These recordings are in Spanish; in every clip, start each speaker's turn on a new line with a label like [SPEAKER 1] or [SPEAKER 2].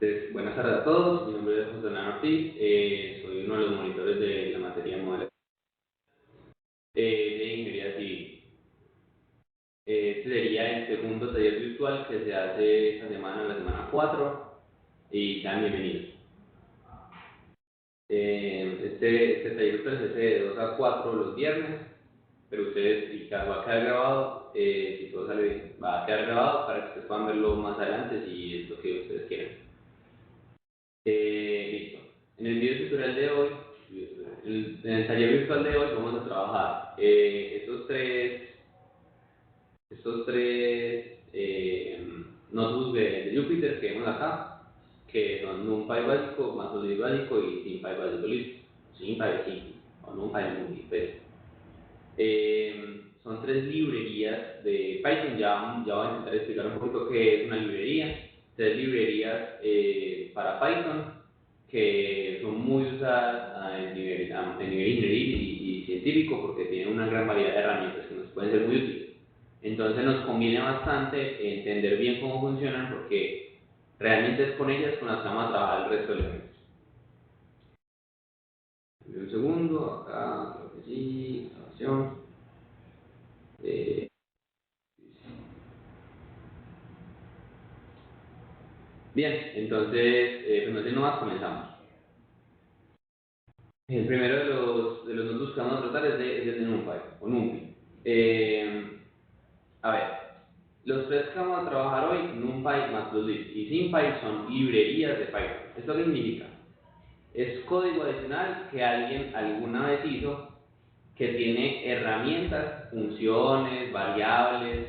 [SPEAKER 1] Entonces, buenas tardes a todos, mi nombre es José Leonardo Ortiz, soy uno de los monitores de la materia de modelación de Ingeniería Civil. Este sería el segundo taller virtual que se hace esta semana, la semana 4, y sean bienvenidos. Este taller virtual se hace de 2 a 4 los viernes, pero ustedes, y va a quedar grabado, si todo sale bien, va a quedar grabado para que ustedes puedan verlo más adelante si es lo que ustedes quieran. Listo. En el video tutorial de hoy, en el taller virtual de hoy, vamos a trabajar estos tres notebooks de Jupyter que vemos acá, que son NumPy básico, Matplotlib básico y SymPy básico. Listo. SymPy es simple, o NumPy es muy pues. Son tres librerías de Python. Ya voy a intentar explicar un poquito qué es una librería. Tres librerías para Python que son muy usadas en nivel ingenieril y científico porque tienen una gran variedad de herramientas que nos pueden ser muy útiles. Entonces nos conviene bastante entender bien cómo funcionan porque realmente es con ellas con las que vamos a trabajar el resto de elementos. Un segundo, acá creo que sí, grabación. Bien, entonces, pues no sé, nomás comenzamos. El primero de los notebooks que vamos a tratar es el de NumPy, o NumPy. A ver, los tres que vamos a trabajar hoy, NumPy, Matplotlib y SymPy, son librerías de Python. ¿Esto qué significa? Es código adicional que alguien alguna vez hizo que tiene herramientas, funciones, variables,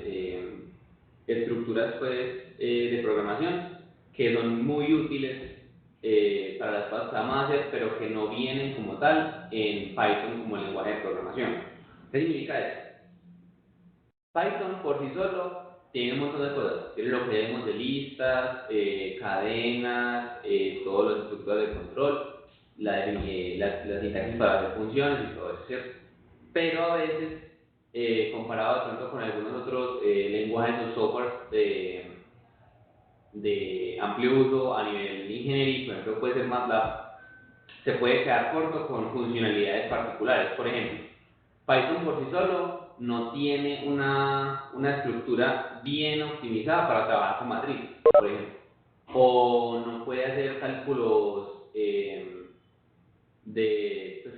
[SPEAKER 1] estructuras pues, de programación que son muy útiles para las cosas que vamos a hacer, pero que no vienen como tal en Python como lenguaje de programación. ¿Qué significa eso? Python por sí solo tiene un montón de cosas. Tiene lo que vemos de listas, cadenas, todas las estructuras de control, la sintaxis para hacer funciones y todo eso, ¿cierto? Pero a veces, comparado de pronto con algunos otros lenguajes o software de amplio uso a nivel de ingeniería, por ejemplo puede ser MATLAB, se puede quedar corto con funcionalidades particulares. Por ejemplo, Python por sí solo no tiene una estructura bien optimizada para trabajar con matrices, por ejemplo, o no puede hacer cálculos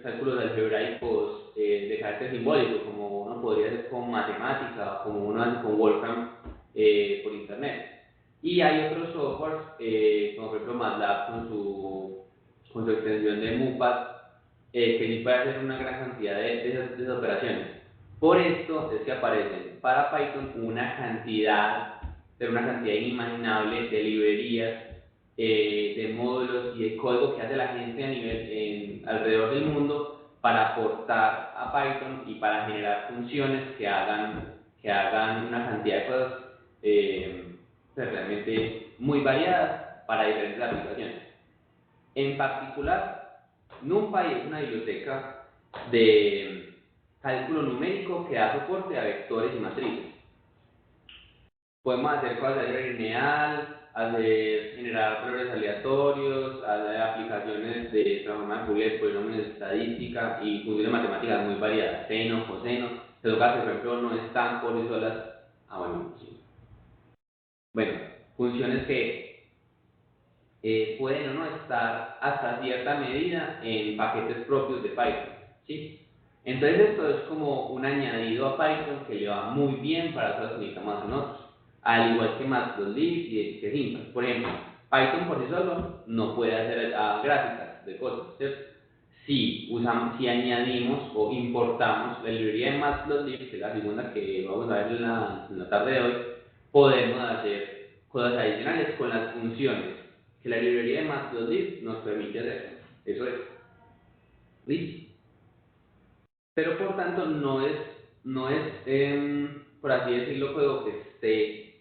[SPEAKER 1] cálculos algebraicos de carácter simbólico, como uno podría hacer con matemática, como uno hace con Wolfram por internet. Y hay otros softwares, como por ejemplo MATLAB con su extensión de MUPAT, que sí puede hacer una gran cantidad de esas operaciones. Por esto es que aparecen para Python una cantidad inimaginable de librerías, de módulos y de código que hace la gente a nivel alrededor del mundo para aportar a Python y para generar funciones que hagan una cantidad de cosas realmente muy variadas para diferentes aplicaciones. En particular, NumPy es una biblioteca de cálculo numérico que da soporte a vectores y matrices. Podemos hacer cosas de álgebra lineal, generar valores aleatorios, hacer aplicaciones de transformar de Fourier, polinomios de estadística y funciones matemáticas muy variadas, seno, coseno. En todo caso, por ejemplo, no están por sí solas. Bueno, sí. Bueno, funciones que pueden o no estar hasta cierta medida en paquetes propios de Python, ¿sí? Entonces esto es como un añadido a Python que le va muy bien para cosas que necesitamos hacer nosotros, al igual que Matplotlib y que SymPy. Por ejemplo, Python por sí solo no puede hacer gráficas de cosas, ¿cierto? Si añadimos o importamos la librería de Matplotlib, que es la segunda que vamos a ver en la tarde de hoy, podemos hacer cosas adicionales con las funciones que la librería de Matplotlib nos permite hacer. Eso es. ¿Listo? Pero por tanto no es por así decirlo, código que esté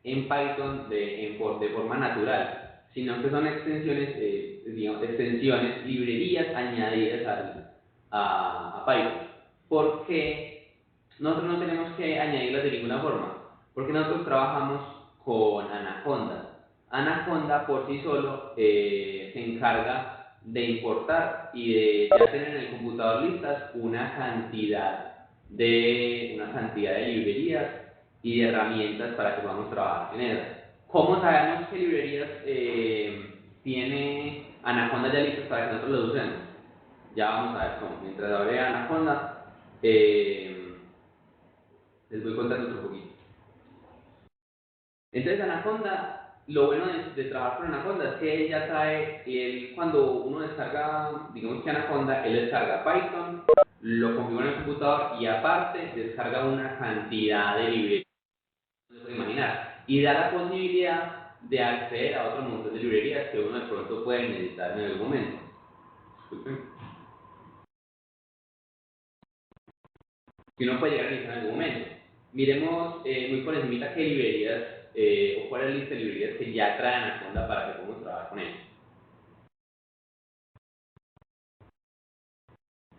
[SPEAKER 1] en Python de forma natural, sino que son extensiones, librerías añadidas a Python. ¿Por qué nosotros no tenemos que añadirlas de ninguna forma? Porque nosotros trabajamos con Anaconda. Anaconda por sí solo se encarga de importar y de ya tener en el computador listas una cantidad de librerías y de herramientas para que podamos trabajar en ellas. ¿Cómo sabemos qué librerías tiene Anaconda ya listas para que nosotros las usemos? Ya vamos a ver cómo. Mientras abre Anaconda, les voy contando otro poquito. Entonces Anaconda, lo bueno de trabajar con Anaconda es que ella trae, cuando uno descarga, digamos que Anaconda, él descarga Python, lo configura en el computador y aparte descarga una cantidad de librerías, no se puede imaginar, y da la posibilidad de acceder a otro montón de librerías que uno de pronto puede necesitar en algún momento. Disculpen. Que uno puede llegar a necesitar en algún momento. Miremos muy por encima qué librerías o cuál es la lista de librerías que ya traen Anaconda para que podamos trabajar con ellas.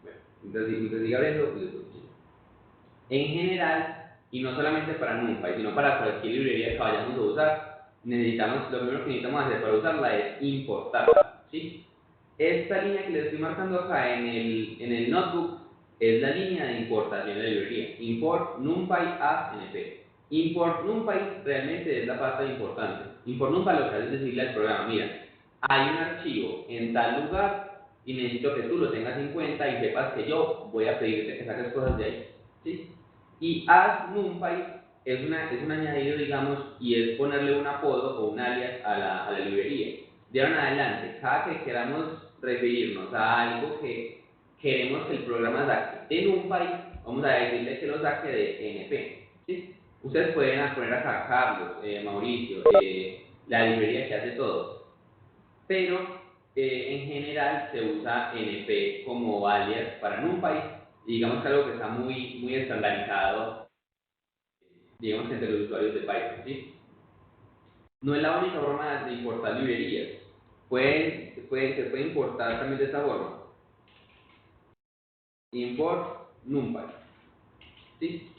[SPEAKER 1] Bueno, mientras siga abriendo, en general, y no solamente para NumPy, sino para cualquier librería que vayamos a usar, lo primero que necesitamos hacer para usarla es importarla, ¿sí? Esta línea que les estoy marcando acá en el notebook es la línea de importación de la librería. Import NumPy as np. Import NumPy realmente es la parte importante. Import NumPy lo que hace es decirle al programa, mira, hay un archivo en tal lugar y necesito que tú lo tengas en cuenta y sepas que yo voy a pedirte que saques cosas de ahí, ¿sí? Y as NumPy es un añadido, digamos, y es ponerle un apodo o un alias a la librería. De ahora en adelante, cada que queramos referirnos a algo que queremos que el programa saque de NumPy, vamos a decirle que lo saque de NP, ¿sí? Ustedes pueden poner acá Carlos, Mauricio, la librería que hace todo, pero en general se usa NP como alias para NumPy, y digamos que algo que está muy estandarizado, digamos, entre los usuarios de Python, ¿sí? No es la única forma de importar librerías. Se puede importar también de esta forma. Import NumPy, ¿sí?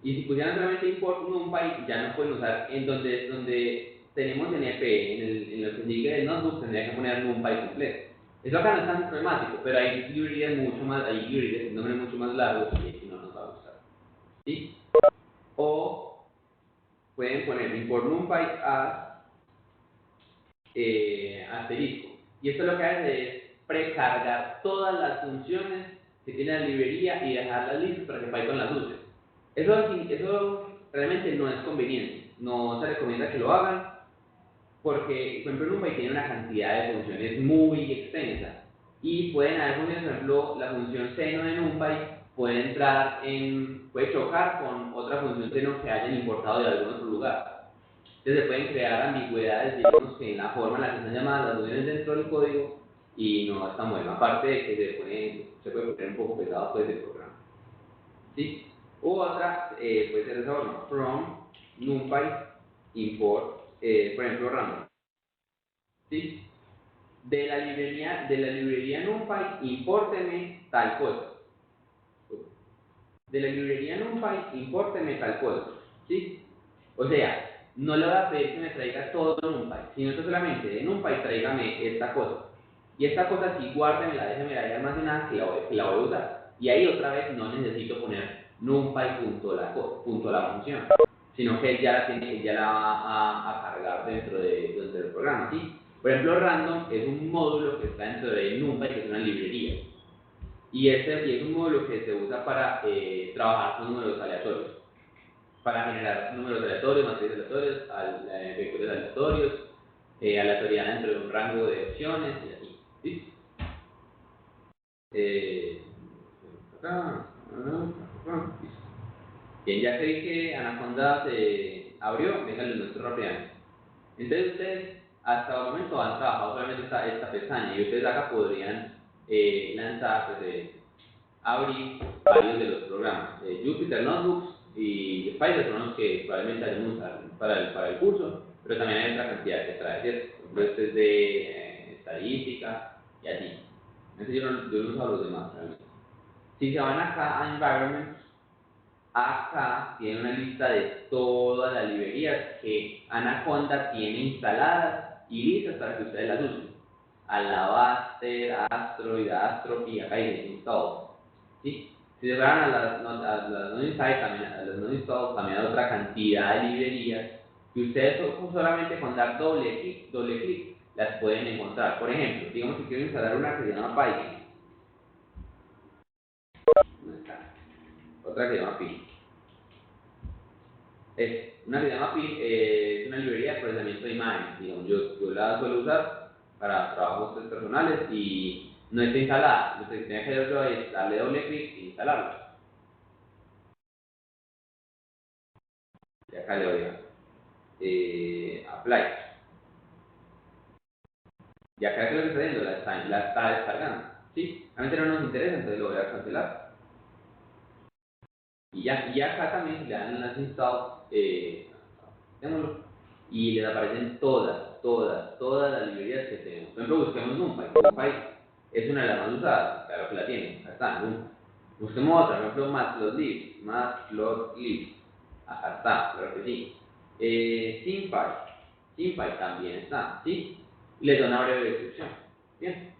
[SPEAKER 1] Y si pusieran solamente import NumPy, ya no pueden usar en donde tenemos NP, en lo que sigue del notebook, tendría que poner NumPy completo. Eso acá no es tan problemático, pero hay librerías de nombres mucho más largos y no nos va a gustar, ¿sí? O pueden poner import NumPy as asterisco. Y esto lo que hace es precargar todas las funciones que tiene la librería y dejarlas listas para que Python las use. Eso realmente no es conveniente. No se recomienda que lo hagan porque, por ejemplo, NumPy tiene una cantidad de funciones muy extensa y pueden haber funciones, por ejemplo, la función seno de NumPy puede chocar con otra función seno que hayan importado de algún otro lugar. Entonces se pueden crear ambigüedades, digamos, que en la forma en la que están llamadas las funciones dentro del código y no es tan bueno. Aparte de que se puede poner un poco pesado pues, el programa, ¿sí? U otra puede ser de esa forma, from NumPy import, por ejemplo, random, ¿sí? De la librería NumPy impórteme tal cosa. De la librería NumPy impórteme tal cosa, ¿sí? O sea, no le voy a pedir que me traiga todo NumPy, sino que solamente de NumPy tráigame esta cosa. Y esta cosa sí, guárdemela, déjemela ahí almacenada, que la voy a usar. Y ahí otra vez no necesito poner NumPy punto la función, sino que él ya la va a cargar dentro del programa, ¿sí? Por ejemplo, random es un módulo que está dentro de NumPy, que es una librería. Y es un módulo que se usa para trabajar con números aleatorios, para generar números aleatorios, matrices aleatorios, vectores aleatorios, aleatoriedad dentro de un rango de opciones y así, ¿sí? Listo. Bien, ya creí que Anaconda se abrió, venga, les muestro rápidamente. Entonces ustedes hasta el momento han trabajado solamente esta pestaña y ustedes acá podrían lanzar, pues, abrir varios de los programas. Jupyter Notebooks y Spider son los que probablemente haremos usar para el curso, pero también hay otra cantidad que trae, ¿cierto? Por ejemplo, este es de estadística y así. Entonces yo no uso a los demás realmente. Si se van acá a Environment, acá tiene una lista de todas las librerías que Anaconda tiene instaladas y listas para que ustedes las usen. Alabaster, Asteroid, Astropy, acá dice install. ¿Sí? Si se van a las non-install, también hay otra cantidad de librerías que ustedes solamente con dar doble clic, las pueden encontrar. Por ejemplo, digamos que quiero instalar una que se llama Python. Otra que se llama Pi. Una que se llama Pi es una librería de procesamiento de imágenes. Digamos, yo la suelo usar para trabajos personales y no está instalada. Lo que tenía que hacer yo es darle doble clic e instalarlo. Y acá le doy a Apply. Y acá es lo que está haciendo, la está descargando. ¿Sí? Realmente no nos interesa, entonces lo voy a cancelar. Y acá también le dan las install, démoslo, y les aparecen todas las librerías que tenemos. Por ejemplo, busquemos NumPy. NumPy es una de las más usadas, claro que la tienen, acá está, NumPy. Busquemos otra, por ejemplo, Matplotlib, acá está, claro que sí. SymPy también está, ¿sí? Y les doy una breve descripción. Bien.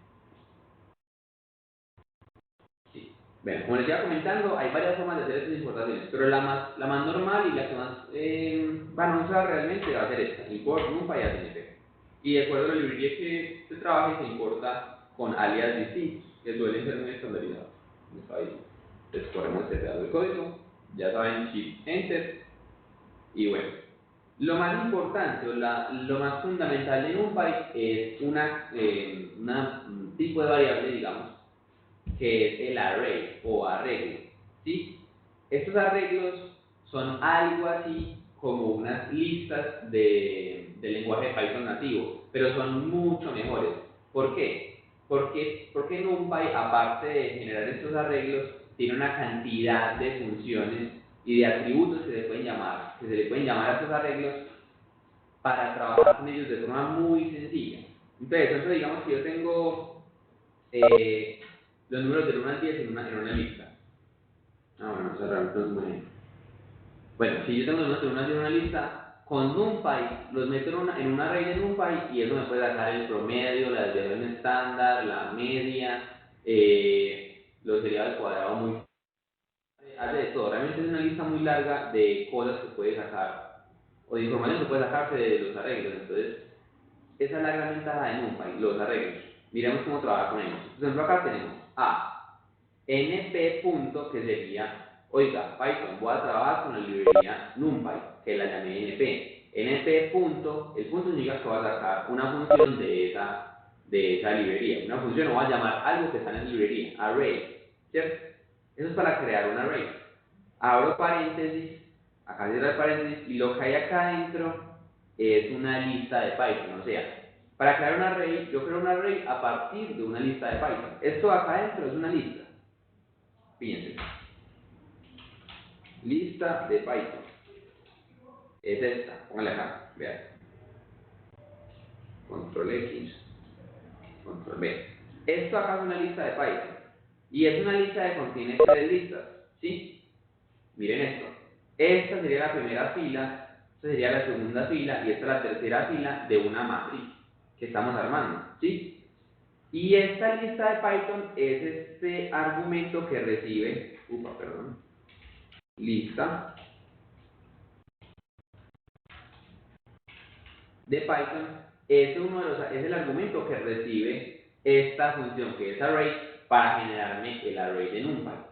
[SPEAKER 1] Sí. Bueno, como les iba comentando, hay varias formas de hacer estas importaciones, pero la más normal y la que más van a usar realmente va a ser esta, import NumPy a TNP. Y de acuerdo a la librería que se trabaje, se importa con alias distintos, que suelen ser muy estandarizados. Ahí descorremos este pedazo del código, ya saben, Shift Enter, y bueno. Lo más importante o lo más fundamental de NumPy es un tipo de variable, digamos, que es el array o arreglo, ¿sí? Estos arreglos son algo así como unas listas de lenguaje de Python nativo, pero son mucho mejores. ¿Por qué? Porque NumPy, aparte de generar estos arreglos, tiene una cantidad de funciones y de atributos que se le pueden llamar a estos arreglos para trabajar con ellos de forma muy sencilla. Entonces digamos que yo tengo los números del 1 al 10 en una lista. Bueno, eso realmente no es muy bien. Bueno, si yo tengo los números del 1 al 10 en una lista, con NumPy los meto en un array de NumPy y eso me puede sacar el promedio, la desviación estándar, la media, los derivados al cuadrado muy... Hace de todo. Realmente es una lista muy larga de cosas que puede sacar, o de información que puede sacarse de los arreglos. Entonces, esa es la gran ventaja de NumPy, los arreglos. Miremos cómo trabajar con ellos. Por ejemplo, acá tenemos np punto, que sería, oiga, Python, voy a trabajar con la librería NumPy, que la llamé np. np punto, el punto significa que voy a sacar una función de esa librería. Una función, o voy a llamar algo que está en esa librería, array, ¿cierto? Eso es para crear un array. Abro paréntesis, acá cierro el paréntesis, y lo que hay acá adentro es una lista de Python. O sea, para crear un array, yo creo un array a partir de una lista de Python. Esto acá adentro es una lista. Fíjense. Lista de Python. Es esta. Póngale acá. Vean. Control X. Control B. Esto acá es una lista de Python. Y es una lista que contiene 3 listas. ¿Sí? Miren esto. Esta sería la primera fila, esta sería la segunda fila y esta es la tercera fila de una matriz que estamos armando, ¿sí? Y esta lista de Python es este argumento que recibe, lista de Python es el argumento que recibe esta función que es array para generarme el array de NumPy.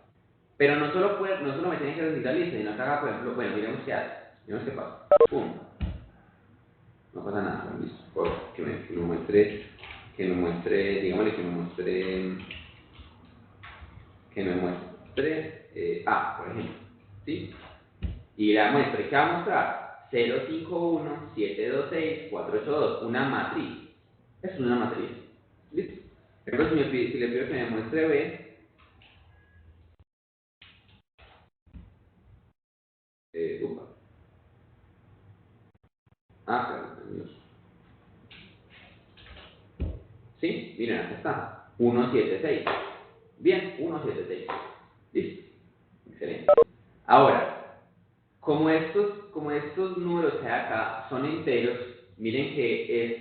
[SPEAKER 1] Pero no solo me tiene que recibir la lista, sino que haga, por ejemplo, bueno, miremos qué hace, miremos qué pasa. Pum. No pasa nada, listo. Que me muestre, digámosle que me muestre por ejemplo, ¿sí? Y la muestre, ¿qué va a mostrar? 051 726 482, una matriz. Es una matriz, ¿listo? Por ejemplo, si le pido que me muestre B, claro, Dios. ¿Sí? Miren, acá está. 176. Bien, 176. Listo. Excelente. Ahora, como estos números que hay acá son enteros, miren que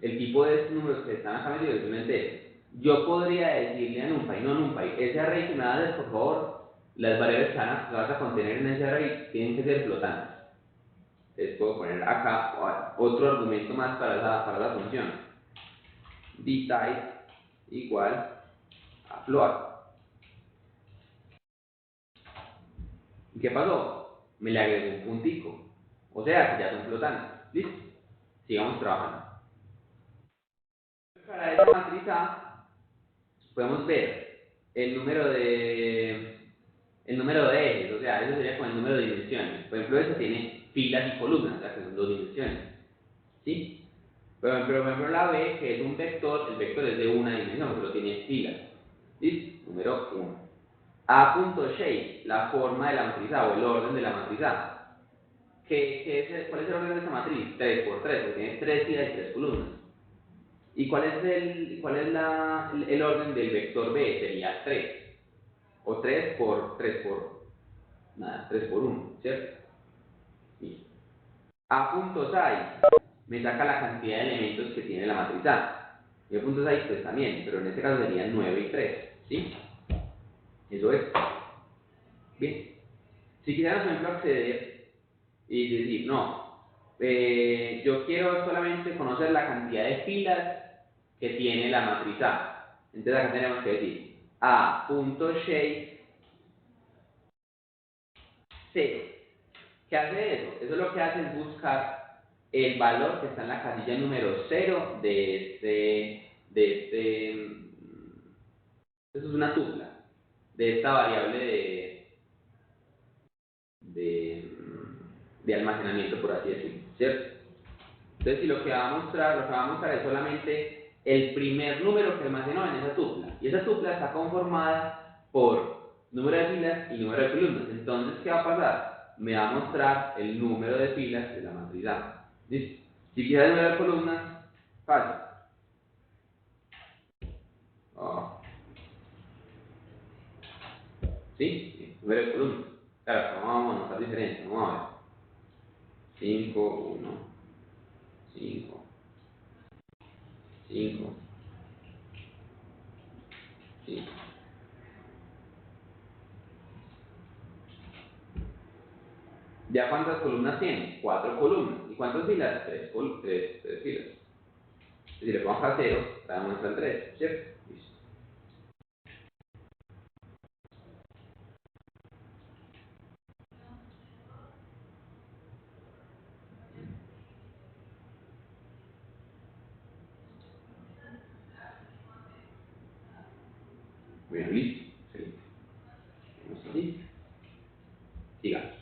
[SPEAKER 1] el tipo de estos números que están acá metidos es un entero. Yo podría decirle a NumPy, no NumPy, ese array que me va a dar, por favor, las variables que vas a contener en ese array tienen que ser flotantes. Les puedo poner acá otro argumento más para la función. dtype igual a float. ¿Y qué pasó? Me le agregó un puntico. O sea que ya son flotantes. ¿Listo? Sigamos trabajando. Para esta matriz A podemos ver el número de ejes, o sea, eso sería con el número de dimensiones. Por ejemplo, eso tiene filas y columnas, o sea, que son 2 dimensiones. ¿Sí? Pero por ejemplo, la B, que es un vector, el vector es de una dimensión, pero tiene filas. ¿Listo? Número 1. A.shape, la forma de la matriz A o el orden de la matriz A. ¿Cuál es el orden de esta matriz? 3 por 3, porque tiene 3 filas y 3 columnas. ¿Y cuál es el orden del vector B? Sería 3. O 3 por 3 por 1, ¿cierto? Listo. A.size me saca la cantidad de elementos que tiene la matriz A. Y A.size pues también, pero en este caso serían 9 y 3, ¿sí? Eso es. Bien. Si quisiéramos, por ejemplo, acceder y decir, no, yo quiero solamente conocer la cantidad de filas que tiene la matriz A. Entonces acá tenemos que decir A.shape 0. ¿Qué hace eso? Eso lo que hace es buscar el valor que está en la casilla número 0 eso es una tupla, de esta variable de almacenamiento, por así decirlo, ¿cierto? Entonces, si lo que va a mostrar es solamente el primer número que almacenó en esa tupla, y esa tupla está conformada por número de filas y número de columnas. Entonces, ¿qué va a pasar? Me va a mostrar el número de filas de la matriz A. ¿Listo? Si quisiera el número de columnas, fácil. Oh. ¿Sí? Número de columnas. Claro, vamos a notar diferencia. Vamos a ver. 5, 1, 5, 5, 5. ¿Ya cuántas columnas tiene? 4 columnas. ¿Y cuántas filas? 3 filas. Si le pongo acá 0, te muestra el 3, ¿cierto? Listo. Bueno, listo. Excelente. Vamos así. Sigamos.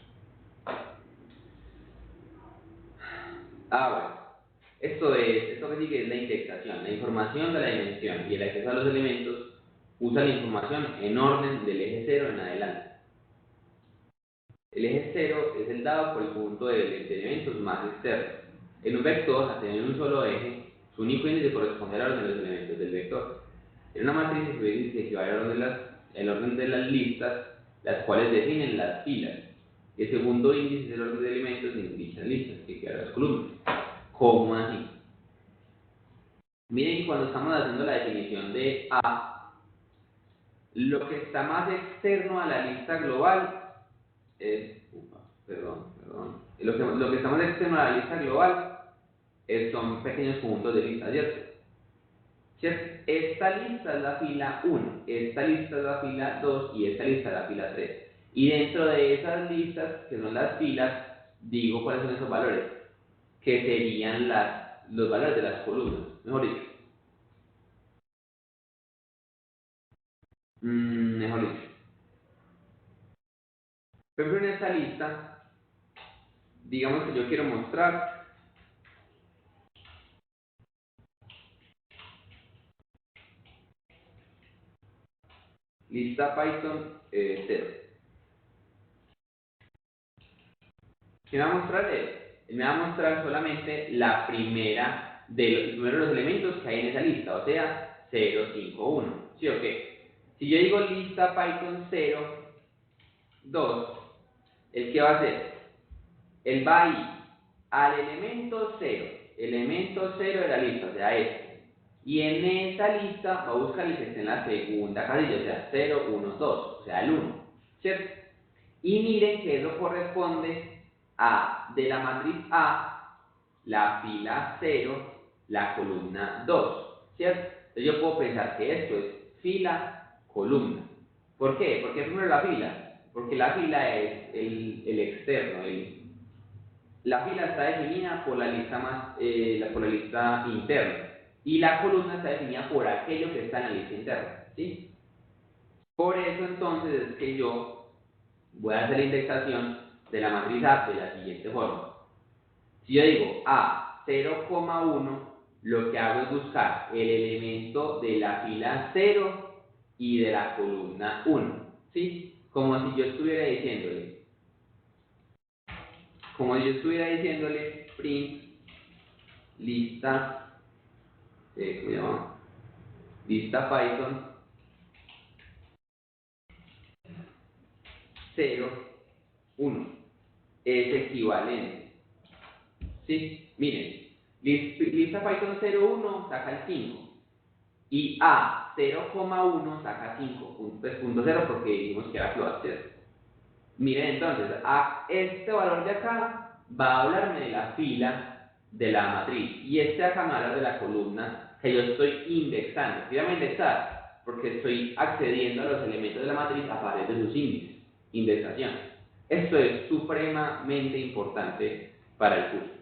[SPEAKER 1] Bueno. Esto que sigue es la indexación. La información de la dimensión y el acceso a los elementos usa la información en orden del eje 0 en adelante. El eje 0 es el dado por el conjunto de elementos más externos. En un vector, al tener un solo eje, su único índice corresponde al orden de los elementos del vector. En una matriz su índice equivale al orden de las listas, las cuales definen las filas. Y el segundo índice es el orden de elementos de dichas listas, que equivale a las columnas. ¿Cómo así? Miren que cuando estamos haciendo la definición de A, lo que está más externo a la lista global es, lo que está más externo a la lista global son pequeños conjuntos de listas, ¿cierto? Esta lista es la fila 1, esta lista es la fila 2 y esta lista es la fila 3. Y dentro de esas listas, que son las filas, digo cuáles son esos valores, que serían los valores de las columnas, mejor dicho. Mejor dicho. Por ejemplo, en esta lista, digamos que yo quiero mostrar lista Python 0. ¿Qué me va a mostrar él? Me va a mostrar solamente la primera de los elementos que hay en esa lista, o sea, 0, 5, 1. ¿Sí o qué? Si yo digo lista Python 0, 2, ¿el qué va a hacer? Él va a ir al elemento 0 de la lista, o sea, este. Y en esa lista va a buscar el que esté en la segunda casilla, o sea, 0, 1, 2, o sea, el 1, ¿cierto? Y miren que eso corresponde a, de la matriz A, la fila 0, la columna 2, ¿cierto? Entonces yo puedo pensar que esto es fila, columna. ¿Por qué? ¿Por qué primero la fila? Porque la fila es el externo, la fila está definida por la lista por la lista interna y la columna está definida por aquello que está en la lista interna, ¿sí? Por eso entonces es que yo voy a hacer la indexación de la matriz A de la siguiente forma. Si yo digo A 0,1, lo que hago es buscar el elemento de la fila 0 y de la columna 1, ¿sí? Como si yo estuviera diciéndole print lista, ¿cómo se llama? Lista Python 0, 1 es equivalente. ¿Sí? Miren, lista Python 01 saca el 5 y A 0,1 saca 5, pues punto 0 porque dijimos que era float, ¿cierto? Miren entonces, este valor de acá va a hablarme de la fila de la matriz y este acá me va a hablar de la columna que yo estoy indexando. ¿Qué llama indexar? Porque estoy accediendo a los elementos de la matriz a través de sus índices, indexación. Esto es supremamente importante para el curso,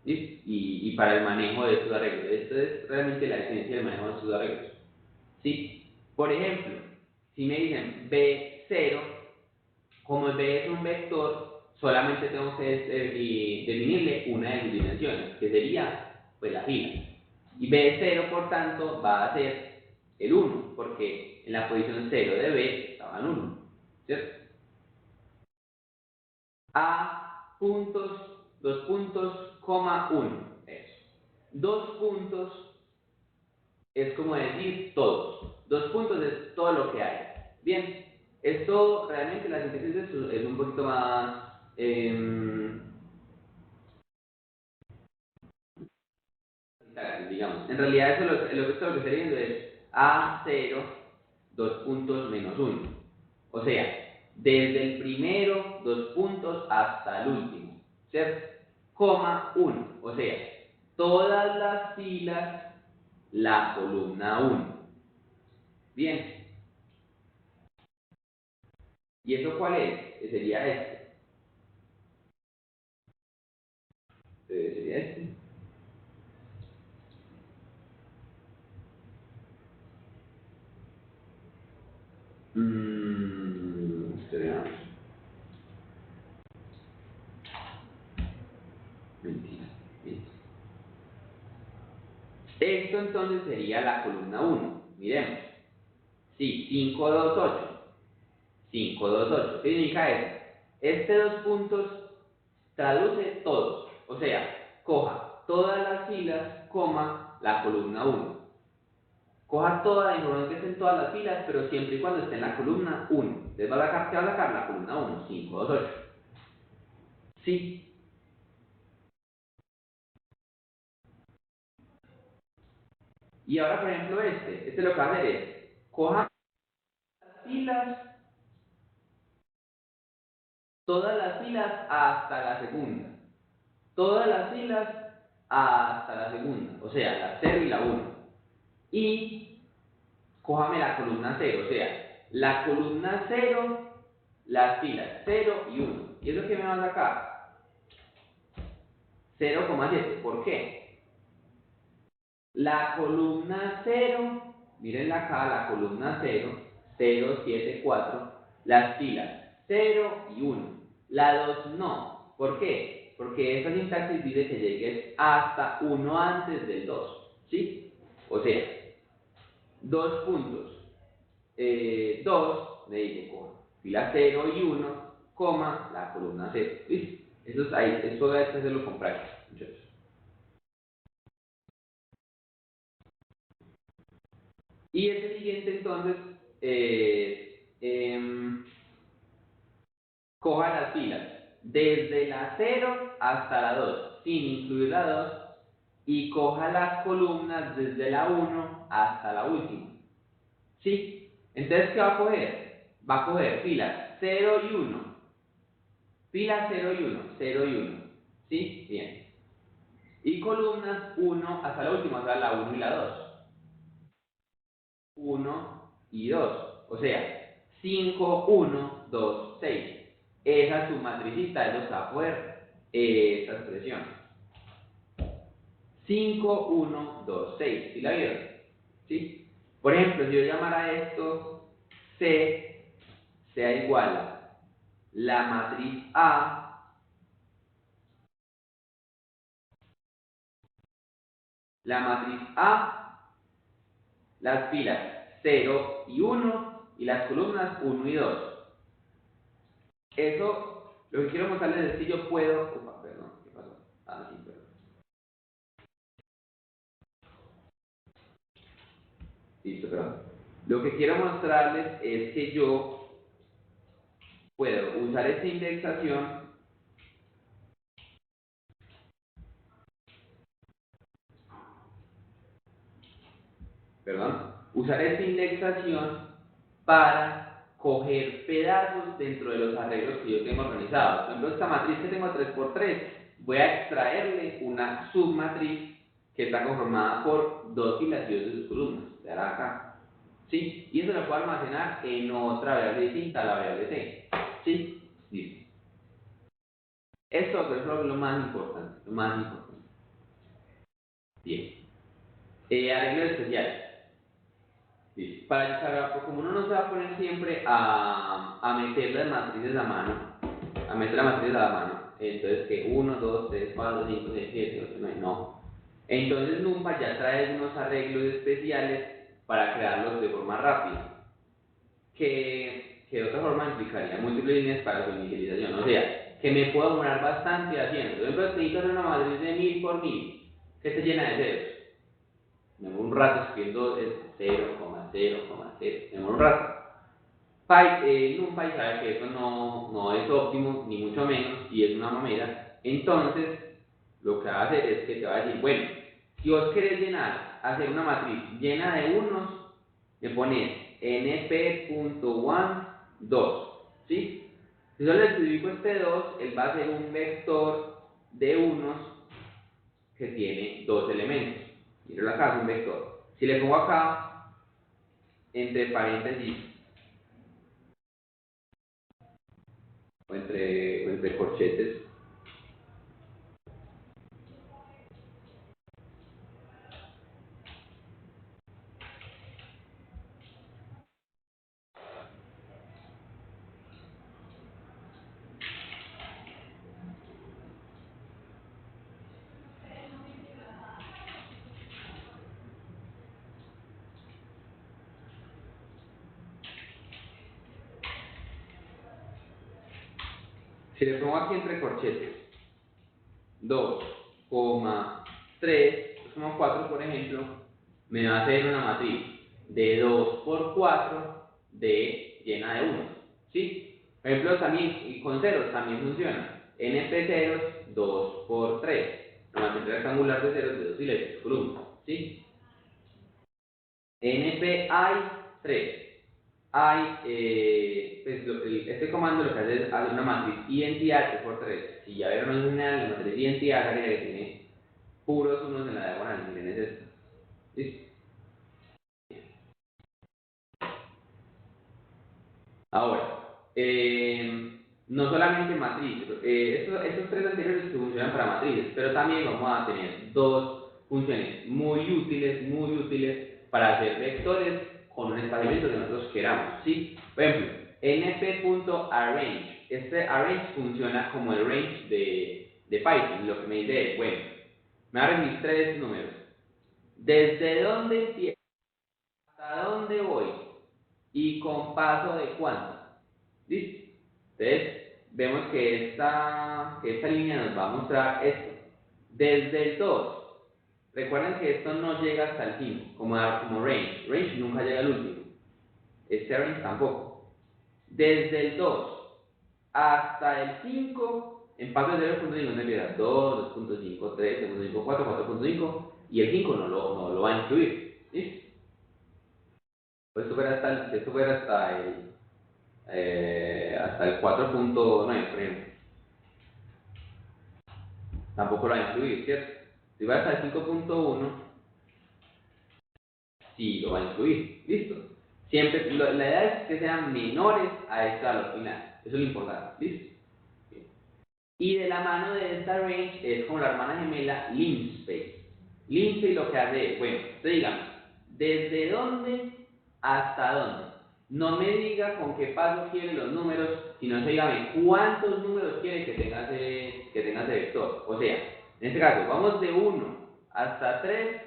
[SPEAKER 1] ¿sí? Y para el manejo de estos arreglos. Esto es realmente la esencia del manejo de estos arreglos, ¿sí? Por ejemplo, si me dicen B0, como el B es un vector, solamente tengo que definirle una de sus dimensiones, que sería pues la fila. Y B0, por tanto, va a ser el 1, porque en la posición 0 de B estaba en 1, ¿cierto? A puntos, 2 puntos, coma 1. Eso. 2 puntos es como decir todos. 2 puntos es todo lo que hay. Bien, esto realmente la síntesis es un poquito más digamos. En realidad eso lo que estoy refiriendo es A0, 2 puntos menos 1. O sea, desde el primero, 2 puntos hasta el último, ¿cierto? Coma 1. O sea, todas las filas, la columna 1. Bien. ¿Y eso cuál es? Sería este. Sería este. Espera. Mentira. Esto entonces sería la columna 1. Miremos. Sí, 5, 2, 8. 5, 2, 8. ¿Qué significa eso? Este 2 puntos traduce todos. O sea, coja todas las filas, coma, la columna 1. Coja toda la información que esté en todas las filas, pero siempre y cuando esté en la columna 1. Entonces va a sacar, ¿qué va a sacar? La columna 1, 5, 2, 8. Sí. Y ahora, por ejemplo, este lo que va a hacer es, coja las filas, todas las filas hasta la segunda. Todas las filas hasta la segunda, o sea, la 0 y la 1. Y cójame la columna 0, o sea, la columna 0, las filas 0 y 1. ¿Y eso qué me va a sacar? 0,7. ¿Por qué? La columna 0, miren acá, la columna 0, 0, 7, 4, las filas 0 y 1. La 2 no. ¿Por qué? Porque esta sintaxis dice que llegues hasta 1 antes del 2, ¿sí? O sea, 2 puntos. 2, me dice, fila 0 y 1, coma, la columna 0. ¿Listo? Eso es ahí, esto hay que hacerlo con práctica, muchachos. Y el siguiente entonces Coja las filas desde la 0 hasta la 2, sin incluir la 2, y coja las columnas desde la 1 hasta la última. ¿Sí? Entonces, ¿qué va a coger? Va a coger filas 0 y 1. Filas 0 y 1, 0 y 1. ¿Sí? Bien. Y columnas 1 hasta la última, o sea, la 1 y la 2. 1 y 2. O sea, 5, 1, 2, 6. Esa es su matricita, es lo que va a poder esta expresión. 5, 1, 2, 6. ¿Sí la vieron? ¿Sí? Por ejemplo, si yo llamara a esto C, sea igual a la matriz A, las filas 0 y 1 y las columnas 1 y 2. Eso, lo que quiero mostrarles es que yo puedo... Opa, perdón, ¿qué pasó? Ah, sí, perdón. Listo, perdón. Lo que quiero mostrarles es que yo puedo usar esta indexación para coger pedazos dentro de los arreglos que yo tengo organizados. Por ejemplo, esta matriz que tengo 3×3, voy a extraerle una submatriz que está conformada por 2 filas y 2 de sus columnas. Le hará acá. ¿Sí? Y eso lo puedo almacenar en otra variable distinta a la variable t. ¿Sí? Listo. Esto es lo más importante. Lo más importante. Bien. Arreglos especiales. Listo. Como uno no se va a poner siempre a meter las matrices a mano, entonces que 1, 2, 3, 4, 5, 6, 7, 8, 9, no. Entonces NumPy ya trae unos arreglos especiales para crearlos de forma rápida, que de otra forma implicaría múltiples líneas para su inicialización, o sea, que me puedo demorar bastante haciendo. Por ejemplo, necesito hacer una matriz de 1000 por 1000, que esté llena de ceros. Me demoro un rato escribiendo 0,0,0, me demoro un rato. NumPy sabe que eso no es óptimo, ni mucho menos, y es una mamera. Entonces, lo que va a hacer es que te va a decir, bueno, si vos querés hacer una matriz llena de unos, me pones np.one 2, ¿sí? Si yo le especifico este 2, él va a ser un vector de unos que tiene 2 elementos. Míralo acá, es un vector. Si le pongo acá, entre paréntesis, o entre corchetes, si le pongo aquí entre corchetes 2, 3, 4 por ejemplo, me va a hacer una matriz de 2 por 4 llena de 1, ¿sí? Por ejemplo, también y con ceros también funciona. NP ceros 2 por 3, una matriz rectangular de ceros de 2 filas y columnas, ¿sí? NP hay 3. Este comando lo que hace es hacer una matriz identidad 3 por 3. Si ya vieron en la matriz identidad, la que tiene puros unos en la diagonal, miren, es esto. ¿Listo? Ahora, no solamente matrices, estos tres anteriores que funcionan para matrices, pero también vamos a tener dos funciones muy útiles para hacer vectores con un espaciamiento que nosotros queramos, ¿sí? Por ejemplo, np.arrange. Este arrange funciona como el range de Python. Lo que me dice es, bueno, me va a registrar tres números. ¿Desde dónde empiezo? ¿Hasta dónde voy? ¿Y con paso de cuánto? ¿Listo? Entonces, vemos que esta línea nos va a mostrar esto. Desde el 2. Recuerden que esto no llega hasta el fin, como range. Range nunca llega al último. Este range tampoco. Desde el 2 hasta el 5, en paso de 0.5 no empieza 2, 2.5, 3, 2.5, 4, 4.5, y el 5 no lo va a incluir. ¿Listo? Pues esto fuera hasta el 4.9, por ejemplo. Tampoco lo va a incluir, ¿cierto? Si va hasta el 5.1, sí lo va a incluir. ¿Listo? Siempre, la idea es que sean menores a este valor final. Eso es lo importante. ¿Listo? Bien. Y de la mano de esta range es como la hermana gemela linspace. Linspace lo que hace es, bueno, usted dígame, ¿desde dónde hasta dónde? No me diga con qué paso quiere los números, sino dígame cuántos números quiere que tenga ese vector. O sea, en este caso, vamos de 1 hasta 3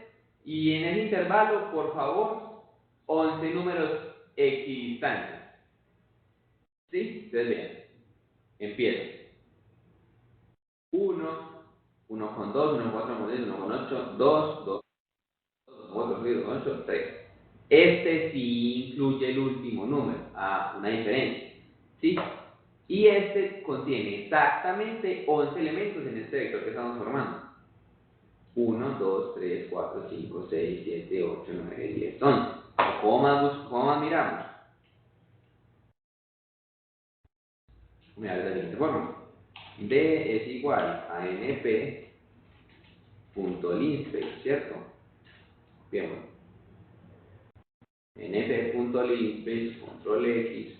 [SPEAKER 1] y en ese intervalo, por favor, 11 números equidistantes. ¿Sí? Entonces vean, empiezo. 1, 1 con 2, 1 con 4, 1 con 10, 1 con 8, 2, 2, 4, 6, 8, 3. Este sí incluye el último número, una diferencia, ¿sí? Y este contiene exactamente 11 elementos en este vector que estamos formando. 1, 2, 3, 4, 5, 6, 7, 8, 9, 10, 11. ¿Cómo más miramos? Mira, de la siguiente forma. D es igual a np.linspace, ¿cierto? Bien, bueno. np.linspace, control X,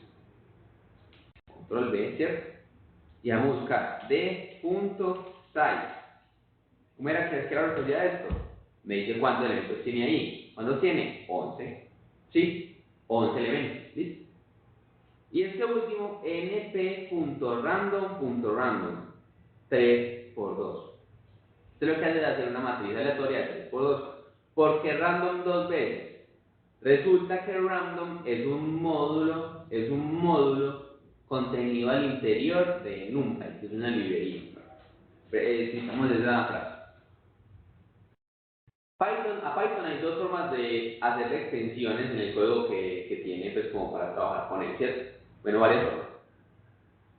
[SPEAKER 1] control B, ¿cierto? Y vamos a buscar d.size. ¿Cómo era que la responsabilidad de esto? Me dice cuántos elementos tiene ahí. ¿Cuántos tiene? 11. ¿Sí? 11 elementos. ¿Listo? Y este último, np.random.random. 3 por 2. Esto es lo que hace de hacer una matriz aleatoria de 3 por 2. ¿Por qué random dos veces? Resulta que random es un módulo contenido al interior de NumPy, que es una librería. Citamos esa frase. A Python hay dos formas de hacer extensiones en el código que tiene, pues, como para trabajar con él, ¿cierto? Bueno, varias formas.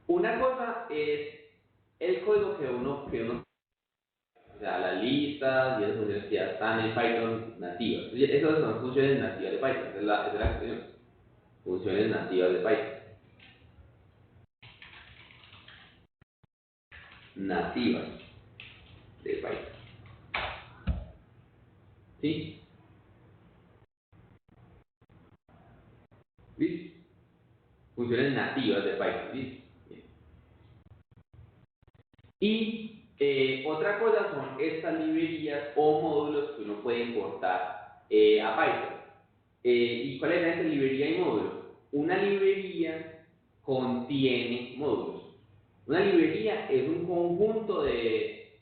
[SPEAKER 1] Una cosa es el código que uno o sea, las listas y esas funciones que ya están en Python nativas. Esas son funciones nativas de Python, esa es la extensión. Funciones nativas de Python. Nativas de Python. ¿Sí? ¿Listo? Funciones nativas de Python. ¿Listo? Bien. Y otra cosa son estas librerías o módulos que uno puede importar a Python. ¿Y cuál es la diferencia entre librería y módulo? Una librería contiene módulos. Una librería es un conjunto de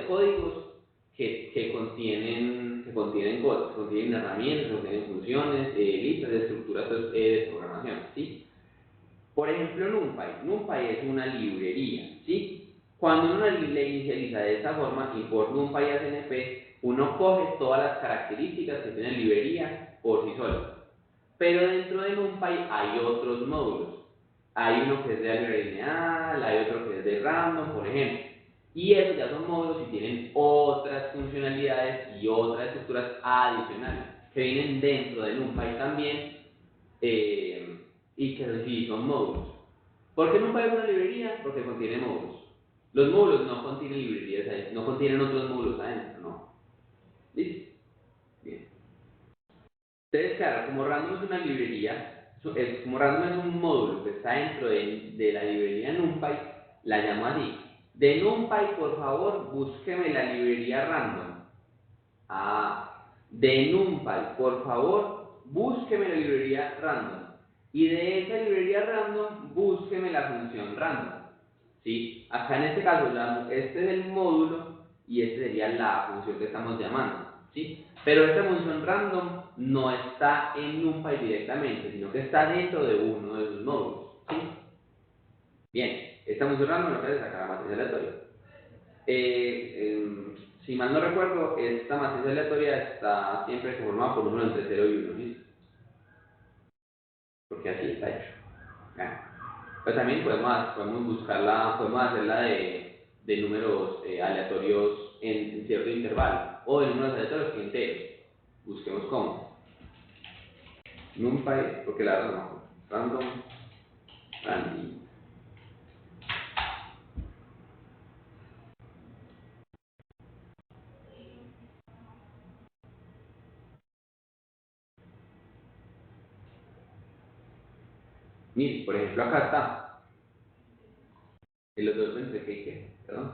[SPEAKER 1] códigos que contienen cosas, que contienen herramientas, que contienen funciones, listas de estructuras de programación, ¿sí? Por ejemplo, NumPy es una librería, ¿sí? Cuando uno le inicializa de esta forma, import NumPy a CNP, uno coge todas las características que tiene la librería por sí solo. Pero dentro de NumPy hay otros módulos. Hay uno que es de álgebra lineal, hay otro que es de random, por ejemplo. Y esos ya son módulos y tienen otras funcionalidades y otras estructuras adicionales que vienen dentro de NumPy también, y que sí son módulos. ¿Por qué NumPy es una librería? Porque contiene módulos. Los módulos no contienen librerías ahí, no contienen otros módulos adentro, no. ¿Listo? Bien. Entonces, claro, como random es una librería, como random es un módulo que está dentro de la librería NumPy, la llamo así. De NumPy, por favor, búsqueme la librería random. De NumPy, por favor, búsqueme la librería random. Y de esa librería random, búsqueme la función random. ¿Sí? Acá en este caso, este es el módulo y esta sería la función que estamos llamando. ¿Sí? Pero esta función random no está en NumPy directamente, sino que está dentro de uno de los módulos. ¿Sí? Bien, esta función random lo que hace es sacar la matriz aleatoria. Si mal no recuerdo, esta matriz aleatoria está siempre conformada por un número entre 0 y 1, ¿listo? Porque así está hecho. ¿Ya? Pero también podemos buscarla, podemos hacerla de números aleatorios en cierto intervalo, o de números aleatorios enteros. Busquemos cómo. NumPy, porque la verdad no, random, random. Mire, por ejemplo, acá está. En los dos entre qué y qué, perdón.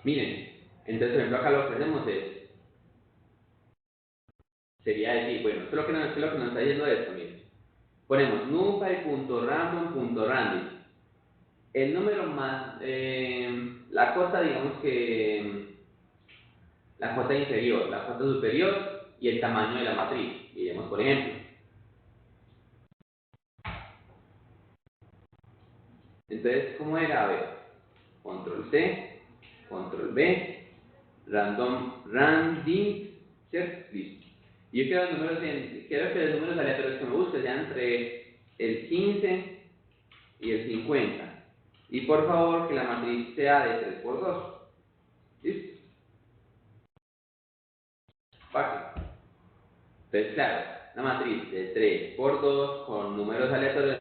[SPEAKER 1] Miren, entonces, por ejemplo, acá lo que hacemos sería decir, bueno, esto es lo que nos está diciendo esto, miren. Ponemos numpy.random.random. El número más, la cota, digamos que, la cota inferior, la cota superior y el tamaño de la matriz. Diremos, por ejemplo. Entonces, ¿cómo era? A ver, control C, control B, random, ¿cierto? Listo. Y yo quiero que los números aleatorios que me busque sean entre el 15 y el 50. Y por favor que la matriz sea de 3 por 2. ¿Listo? Fácil. Entonces, claro, la matriz de 3 por 2 con números aleatorios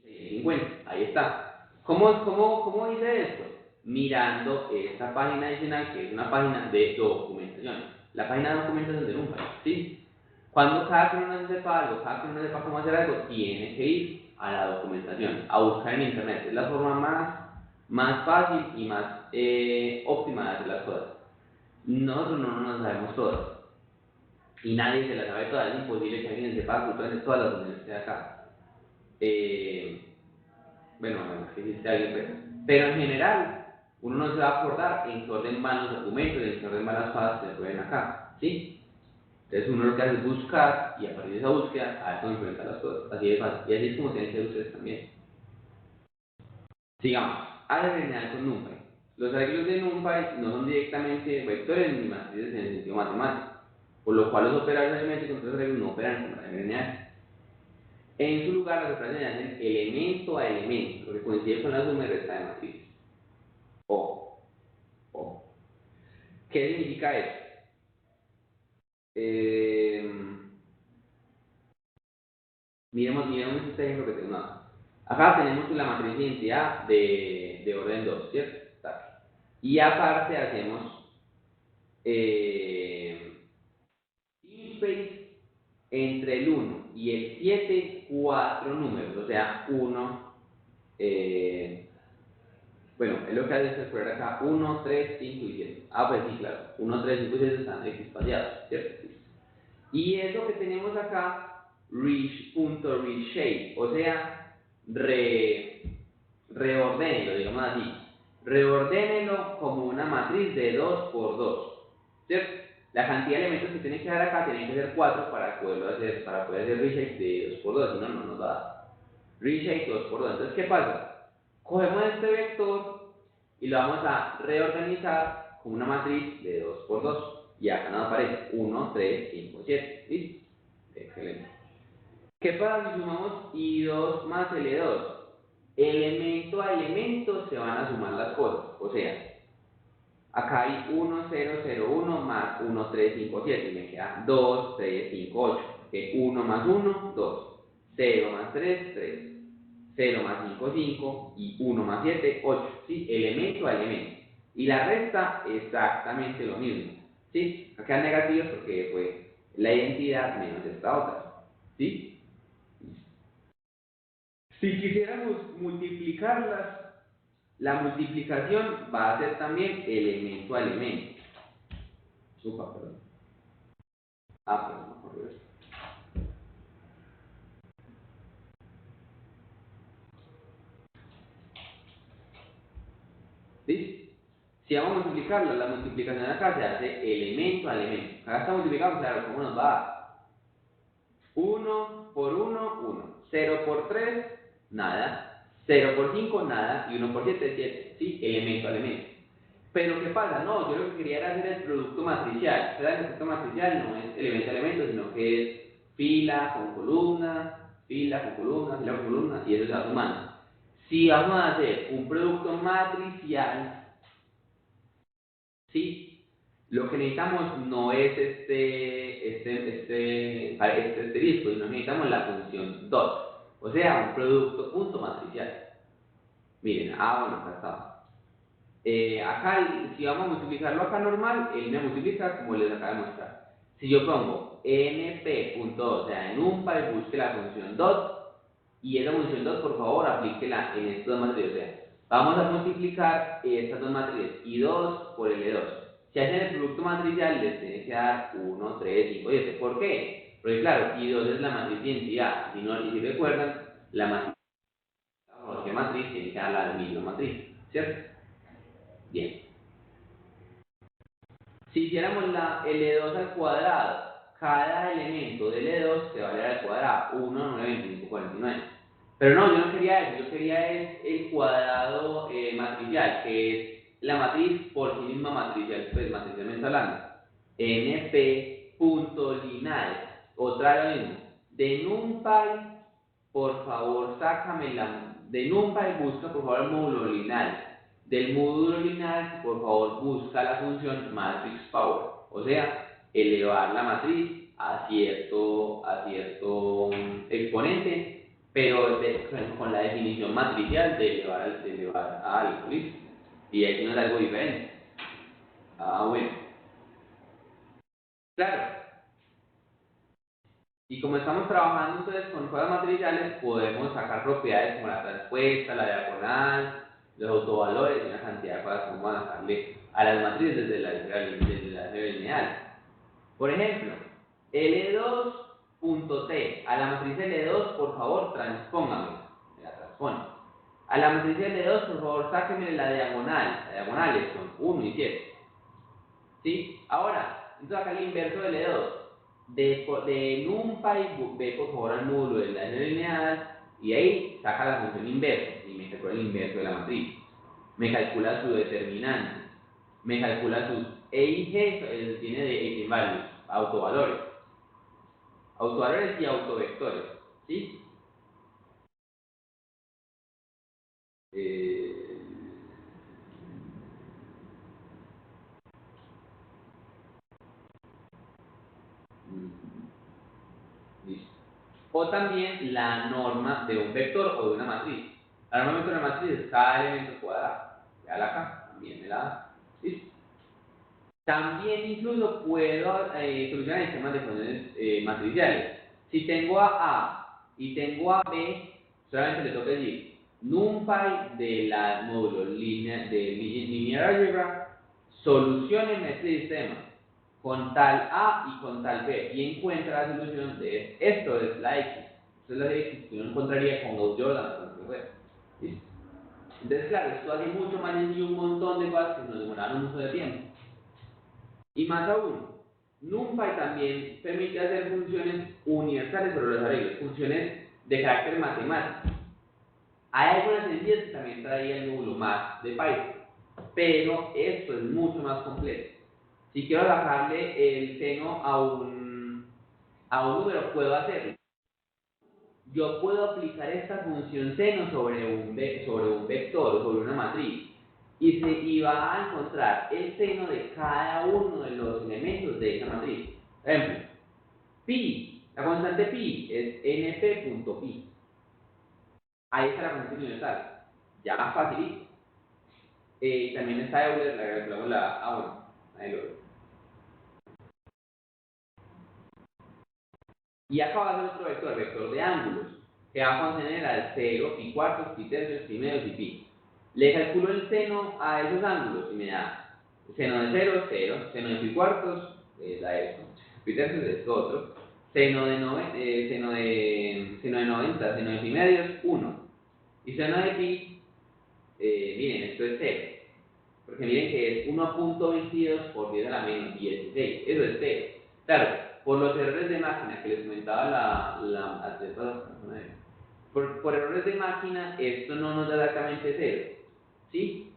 [SPEAKER 1] de 50. Ahí está. ¿Cómo hice esto? Mirando esta página adicional, que es una página de documentación. La página de documentación de NumPy, ¿sí? Cuando cada que uno sepa algo, cada que uno sepa cómo hacer algo, tiene que ir a la documentación, a buscar en internet. Es la forma más fácil y más óptima de hacer las cosas. Nosotros no nos sabemos todas. Y nadie se las sabe todas. Es imposible que alguien sepa absolutamente todas las opciones que hay acá. Bueno, que existe alguien, pero en general, uno no se va a acordar en qué orden van los documentos, en qué orden van las cosas que se pueden acá, ¿sí? Entonces uno lo que hace es buscar y a partir de esa búsqueda a ver cómo implementar las cosas, así de fácil, y así es como tienen que hacer ustedes también. Sigamos, área lineal con NumPy. Los arreglos de NumPy no son directamente vectores ni matrices en el sentido matemático, por lo cual los operadores de con los arreglos no operan como área lineal. En su lugar, las operaciones se hacen elemento a elemento, lo que coincide con la suma y resta de matrices. O, o. ¿Qué significa eso? Eh, miremos este ejemplo que tenemos acá. Acá tenemos la matriz de identidad de orden 2, ¿cierto? Y aparte hacemos space entre el 1 y el 7, 4 números, o sea, 1, bueno, es lo que hace es poner acá 1, 3, 5 y 7. Ah, pues sí, claro, 1, 3, 5 y 7 están espaciados, ¿cierto? Y eso que tenemos acá, reshape, o sea, reordénelo, digamos así. Reordénelo como una matriz de 2 por 2, ¿cierto? La cantidad de elementos que tiene que dar acá tiene que ser 4 para poder hacer reshape de 2 por 2, si no, no nos va a dar. Reshape 2 por 2. Entonces, ¿qué pasa? Cogemos este vector y lo vamos a reorganizar con una matriz de 2 por 2. Y acá nos aparece 1, 3, 5, 7. ¿Listo? Excelente. ¿Qué pasa si sumamos I2 más L2? Elemento a elemento se van a sumar las cosas. O sea, acá hay 1, 0, 0, 1 más 1, 3, 5, 7. Y me queda 2, 3, 5, 8. 1 más 1, 2. 0 más 3, 3. 0 más 5, 5. Y 1 más 7, 8. ¿Sí? Elemento a elemento. Y la resta exactamente lo mismo. ¿Sí? Acá quedan negativos porque fue la identidad menos esta otra. ¿Sí? Si quisiéramos multiplicarlas, la multiplicación va a ser también elemento a elemento. Supa, perdón. Ah, perdón, me acuerdo de esto. ¿Listo? Si vamos a multiplicarlo, la multiplicación acá se hace elemento a elemento. Acá está multiplicado, claro, ¿cómo nos va a dar? 1 por 1, 1. 0 por 3, nada. 0 por 5, nada. Y 1 por 7, 7. ¿Sí? Elemento a elemento. Pero ¿qué pasa? No, yo lo que quería era hacer el producto matricial. ¿Verdad? El producto matricial no es elemento a elemento, sino que es fila con columna, fila con columna, fila con columna, y eso se va sumando. Si vamos a hacer un producto matricial, ¿sí? Lo que necesitamos no es este asterisco, sino necesitamos la función dot, o sea, un producto punto matricial. Miren, bueno, acá está. Acá, si vamos a multiplicarlo acá normal, él me multiplica como les acabo de mostrar. Si yo pongo np.dot, o sea, en NumPy busque la función dot, y esa función dot, por favor, aplíquela en estas dos matrices. O sea, vamos a multiplicar estas dos matrices, I2 por L2. Si hacen el producto matricial, les tiene que dar 1, 3, 5 y 7. ¿Por qué? Porque claro, I2 es la matriz de identidad. Y si recuerdan, la matriz, cualquier matriz tiene que dar la misma matriz, ¿cierto? Bien. Si hiciéramos la L2 al cuadrado, cada elemento de L2 se va a leer al cuadrado, 1, 9, 25, 49. Pero no, yo no quería eso, yo quería el cuadrado matricial, que es la matriz por sí misma matricial, pues matricialmente hablando. np.lineal, otra vez lo mismo. De NumPy, por favor, sácame de NumPy, busca por favor el módulo lineal. Del módulo lineal, por favor, busca la función matrix power, o sea, elevar la matriz a cierto exponente, pero con la definición matricial de elevar a algo, ¿listo? Y aquí no es algo diferente. Bueno, claro. Y como estamos trabajando entonces con cosas matriciales, podemos sacar propiedades como la transpuesta, la diagonal, los autovalores y una cantidad de cosas que vamos a sacarle a las matrices desde la álgebra lineal. Por ejemplo, L2.t, a la matriz L2, por favor, transpóngame, me la transpone. A la matriz L2, por favor, sáquenme la diagonal. Las diagonales son 1 y 7. ¿Sí? Ahora, entonces acá el inverso de L2. De NumPy, ve por favor al módulo de la lineal y ahí saca la función inverso y me calcula el inverso de la matriz. Me calcula su determinante, me calcula sus E y G, tiene de eigenvalues, autovalores y autovectores, ¿sí? Eh, Listo. O también la norma de un vector o de una matriz. La norma de una matriz es cada elemento cuadrado. Véala acá, también me la da. ¿Listo? También incluso puedo solucionar sistemas de funciones matriciales. Si tengo a A y tengo a B, solamente le toca decir NumPy de la módulo Linear Algebra, solucionen este sistema con tal A y con tal B y encuentra la solución de esto, es la X. Esto es la X que uno encontraría con Gauss-Jordan o con lo. ¿Listo? Entonces, claro, esto hace mucho más sencillo un montón de cosas que nos demoraron mucho de tiempo. Y más aún, NumPy también permite hacer funciones universales sobre los arreglos, funciones de carácter matemático. Hay algunas sencillas que también traía el módulo más de Python, pero esto es mucho más complejo. Si quiero sacarle el seno a un número, puedo hacerlo. Yo puedo aplicar esta función seno sobre un vector o sobre una matriz y va a encontrar el seno de cada uno de los elementos de esa matriz. Por ejemplo, pi, la constante pi es np.pi. Ahí está la constante universal. Ya facilito. También está Euler, la calculamos bueno, ahí lo veo. Y acá va a ser otro vector, vector de ángulos, que va a contener al 0, pi cuartos, pi tercios, pi medios y pi. Le calculo el seno a esos ángulos y me da seno de 0, 0, seno de pi cuartos, da eso, pi tercios es esto otro, seno de 90, seno de pi medios, 1. Y seno de pi, miren, esto es 0. Porque miren que es 1.22 por 10 a la menos 16. Eso es 0. Claro, por los errores de máquina que les comentaba por errores de máquina, esto no nos da exactamente 0, ¿sí?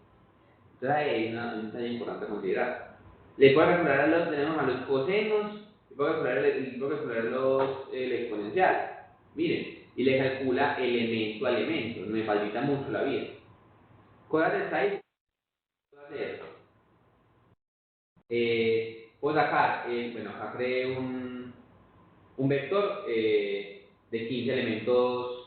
[SPEAKER 1] Entonces ahí hay un detalle importante a considerar. Le puedo calcular tenemos a los cosenos, le puedo calcular el exponencial. Miren, y le calcula elemento a elemento, me facilita mucho la vida. Cosas de estadística, puedo sacar, bueno, acá creé un vector de 15 elementos,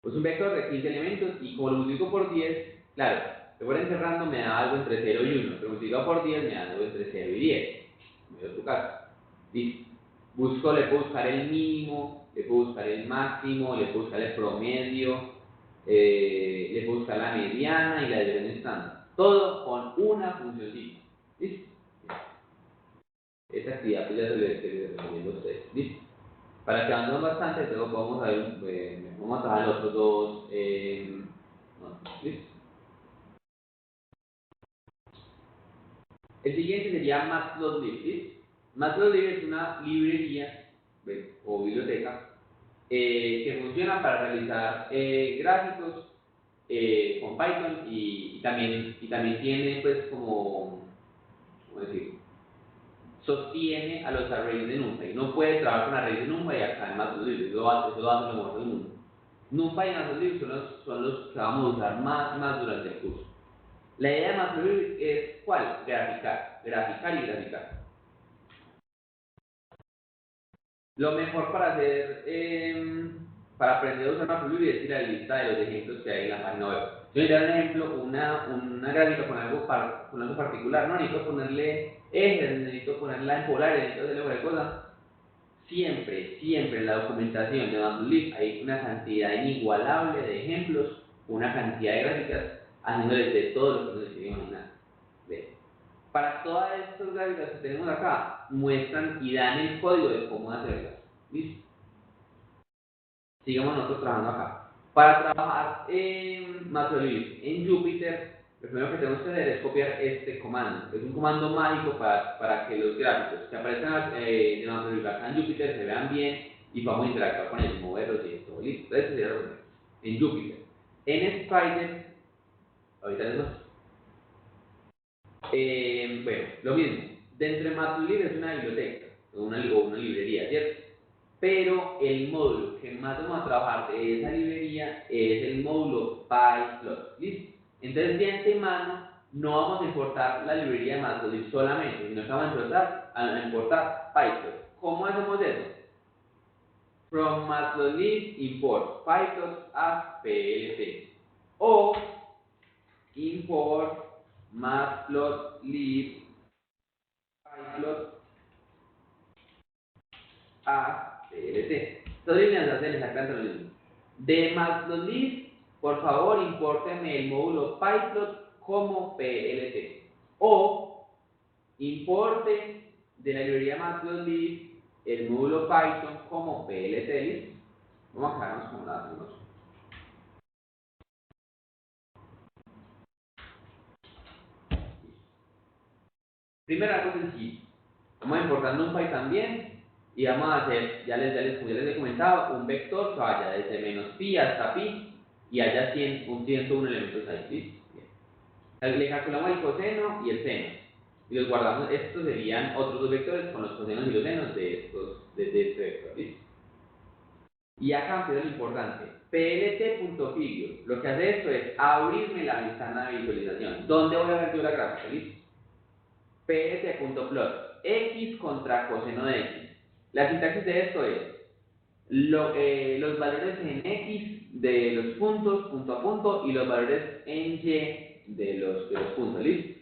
[SPEAKER 1] pues un vector de 15 elementos, y como lo multiplico por 10, claro, recuerden cerrando me da algo entre 0 y 1, pero multiplicado por 10 me da algo entre 0 y 10. Me dio tu caso. Listo. Le puedo buscar el mínimo, le puedo buscar el máximo, le puedo buscar el promedio, le puedo buscar la mediana y la desviación estándar. Todo con una funcioncita. ¿Listo? Esta actividad pues ya se les recomiendo a ustedes. ¿Listo? Para que avancemos bastante, luego vamos a trabajar los otros dos. ¿Listo? El siguiente sería Matplotlib. Matplotlib es una librería o biblioteca que funciona para realizar gráficos con Python y también tiene pues ¿cómo decirlo? Sostiene a los arrays de NumPy. No puede trabajar con arrays de NumPy acá en Matplotlib, eso lo hace lo mejor del mundo. NumPy y Matplotlib son los que vamos a usar más durante el curso. La idea de Matplotlib es ¿cuál? Graficar y graficar. Lo mejor para aprender a usar Matplotlib es ir a la lista de los ejemplos que hay en la página web. Yo voy a dar un ejemplo, una gráfica con algo particular, no necesito ponerle ejes, necesito ponerla en polares, necesito hacerle cualquier cosa. Siempre en la documentación de Matplotlib hay una cantidad inigualable de ejemplos, una cantidad de gráficas, haciéndoles de todo lo que uno se quiere imaginar. Para todas estas gráficas que tenemos acá, muestran y dan el código de cómo hacerlas. ¿Listo? Sigamos nosotros trabajando acá. Para trabajar en Matplotlib en Jupyter, lo primero que tenemos que hacer es copiar este comando. Es un comando mágico para que los gráficos que aparezcan en Matplotlib acá en Jupyter se vean bien y podamos interactuar con ellos, moverlos y todo. ¿Listo? Entonces sería lo primero. En Jupyter. En Spider, ahorita les muestro. Bueno, lo mismo. Dentro de Matplotlib es una biblioteca o una librería, ¿cierto? Pero el módulo que más vamos a trabajar de esa librería es el módulo PyPlot. ¿Listo? Entonces, de antemano, no vamos a importar la librería de Matplotlib solamente, sino que vamos a importar PyPlot. ¿Cómo hacemos eso? From Matplotlib import PyPlot as PLT. O import Matplotlib PyPlot as PLT. Todas las líneas hacen exactamente lo mismo. De Matplotlib, por favor, impórteme el módulo PyPlot como PLT. O importe de la librería Matplotlib el módulo Python como PLT. ¿Listo? Vamos a quedarnos con la segunda. Primero algo sencillo. Vamos a importar NumPy también y vamos a hacer, como ya les he comentado, un vector que vaya desde menos pi hasta pi y haya 101 elementos ahí. ¿Listo? Bien. Le calculamos el coseno y el seno y los guardamos. Estos serían otros dos vectores con los cosenos y los senos de este vector. ¿Listo? Y acá empieza lo importante. plt.figure. Lo que hace esto es abrirme la ventana de visualización. ¿Dónde voy a ver yo la gráfica? ¿Listo? plt.plot. X contra coseno de X. La sintaxis de esto es los valores en X de los puntos, punto a punto, y los valores en Y de los puntos. ¿Listo?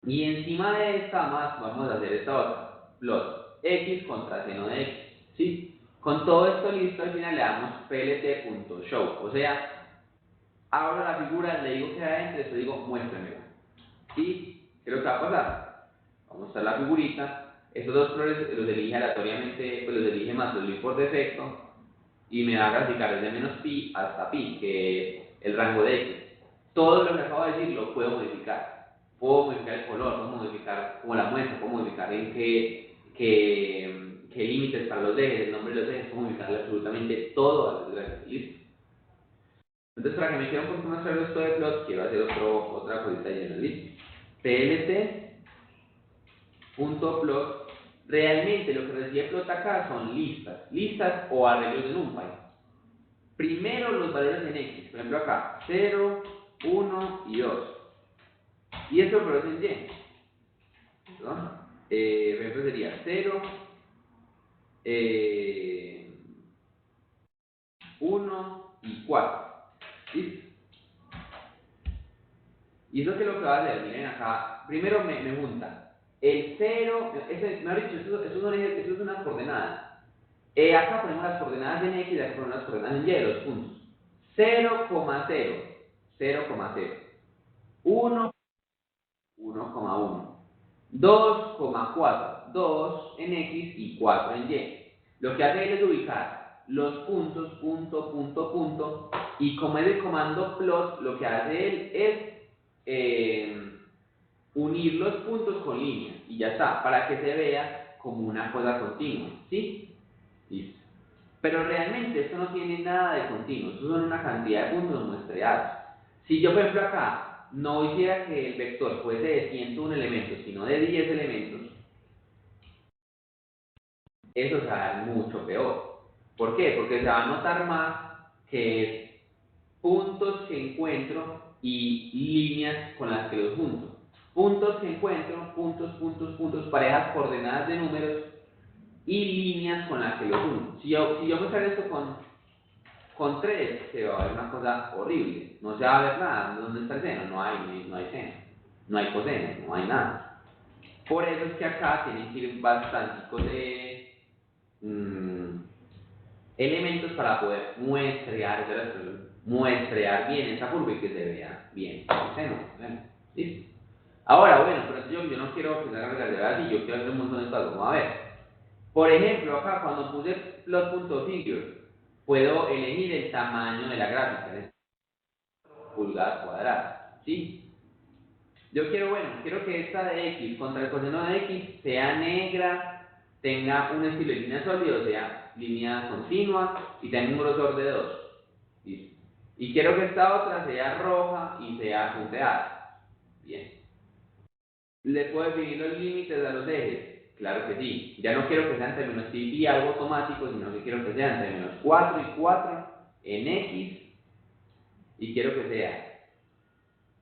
[SPEAKER 1] Y encima de esta vamos a hacer esta otra. Plot X contra seno de X. ¿Sí? Con todo esto listo, al final le damos plt.show. O sea, abro la figura, le digo que hay adentro, después digo muéstremela. ¿Y qué es lo que va a pasar? Vamos a mostrar la figurita. Estos dos colores los elige aleatoriamente, pues los elige Matplotlib por defecto. Y me va a graficar desde menos pi hasta pi, que es el rango de X. Todo lo que acabo de decir lo puedo modificar. puedo modificar el color, puedo modificar como la muestra, puedo modificar en qué límites para los ejes, el nombre de los ejes, puedo modificarle absolutamente todo a los gráficos. ¿Listo? Entonces, para que me quede un poco más claro esto de plot, quiero hacer otra cosita llena. ¿Listo? plt.plot. Realmente lo que recibe plot acá son listas o arreglos de NumPy. Primero los valores en X, por ejemplo acá, 0, 1 y 2. Y esto lo produce en Y. ¿No? Por ejemplo sería 0, 1 y 4. ¿Listo? Y eso que es lo que va a hacer, miren acá, primero me junta el 0, mejor dicho, eso es una coordenada. Acá ponemos las coordenadas en X y acá ponemos las coordenadas en Y de los puntos. 0,0, 0,0, 1, 1,1, 2,4, 2 en X y 4 en Y. Lo que hace él es ubicar los puntos, punto, y como es el comando plot, lo que hace él es unir los puntos con líneas, y ya está, para que se vea como una cosa continua, ¿sí? Listo. Pero realmente esto no tiene nada de continuo, esto son una cantidad de puntos muestreados. Si yo, por ejemplo, acá no hiciera que el vector fuese de 101 elementos, sino de 10 elementos, eso se va a dar mucho peor. ¿Por qué? Porque se va a notar más que es puntos que encuentro y líneas con las que los junto. Puntos que encuentro, puntos, parejas coordenadas de números y líneas con las que los junto. Si yo muestro esto con 3, se va a ver una cosa horrible. No se va a ver nada. ¿Dónde está el seno? No hay seno. No hay coseno, no hay nada. Por eso es que acá tienen que ir bastanticos de elementos para poder muestrear bien esa curva y que se vea bien el seno. ¿Listo? Ahora, bueno, pero yo no quiero que se haga la así, yo quiero hacer un montón de cosas. Vamos a ver. Por ejemplo, acá cuando puse plot.figure, puedo elegir el tamaño de la gráfica, pulgadas cuadradas, ¿sí? Yo quiero que esta de X contra el coseno de X sea negra, tenga un estilo de línea sólida, o sea, línea continua, y tenga un grosor de 2. ¿Listo? Y quiero que esta otra sea roja y sea punteada. Bien. ¿Le puedo definir los límites a los ejes? Claro que sí. Ya no quiero que sean entre menos pi y algo automático, sino que quiero que sean entre menos 4 y 4 en X, y quiero que sea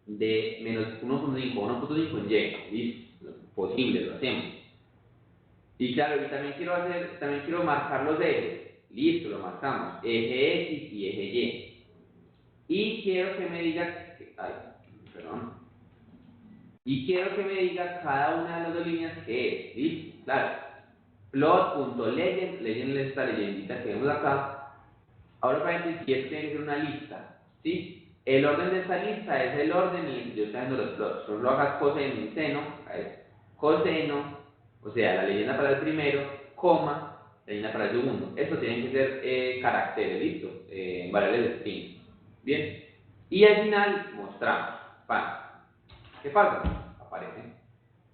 [SPEAKER 1] de menos 1,5 a 1,5 en Y. ¿Listo? Posible, lo hacemos. Y claro, y también quiero marcar los ejes. Listo, lo marcamos. Eje X y eje Y. Y quiero que me diga, perdón. Y quiero que me diga cada una de las dos líneas que es. ¿Listo? Claro. Plot.legend, legend es esta leyendita que vemos acá. Ahora, para ejemplo, si esto tiene que ser una lista, ¿sí? El orden de esta lista es el orden en el que yo estoy haciendo los plots. Solo hagas coseno y seno, coseno, o sea, la leyenda para el primero, coma, la leyenda para el segundo. Esto tienen que ser caracteres, ¿listo? Variables de string. Bien. Y al final mostramos. Pan. ¿Qué pasa? Aparece.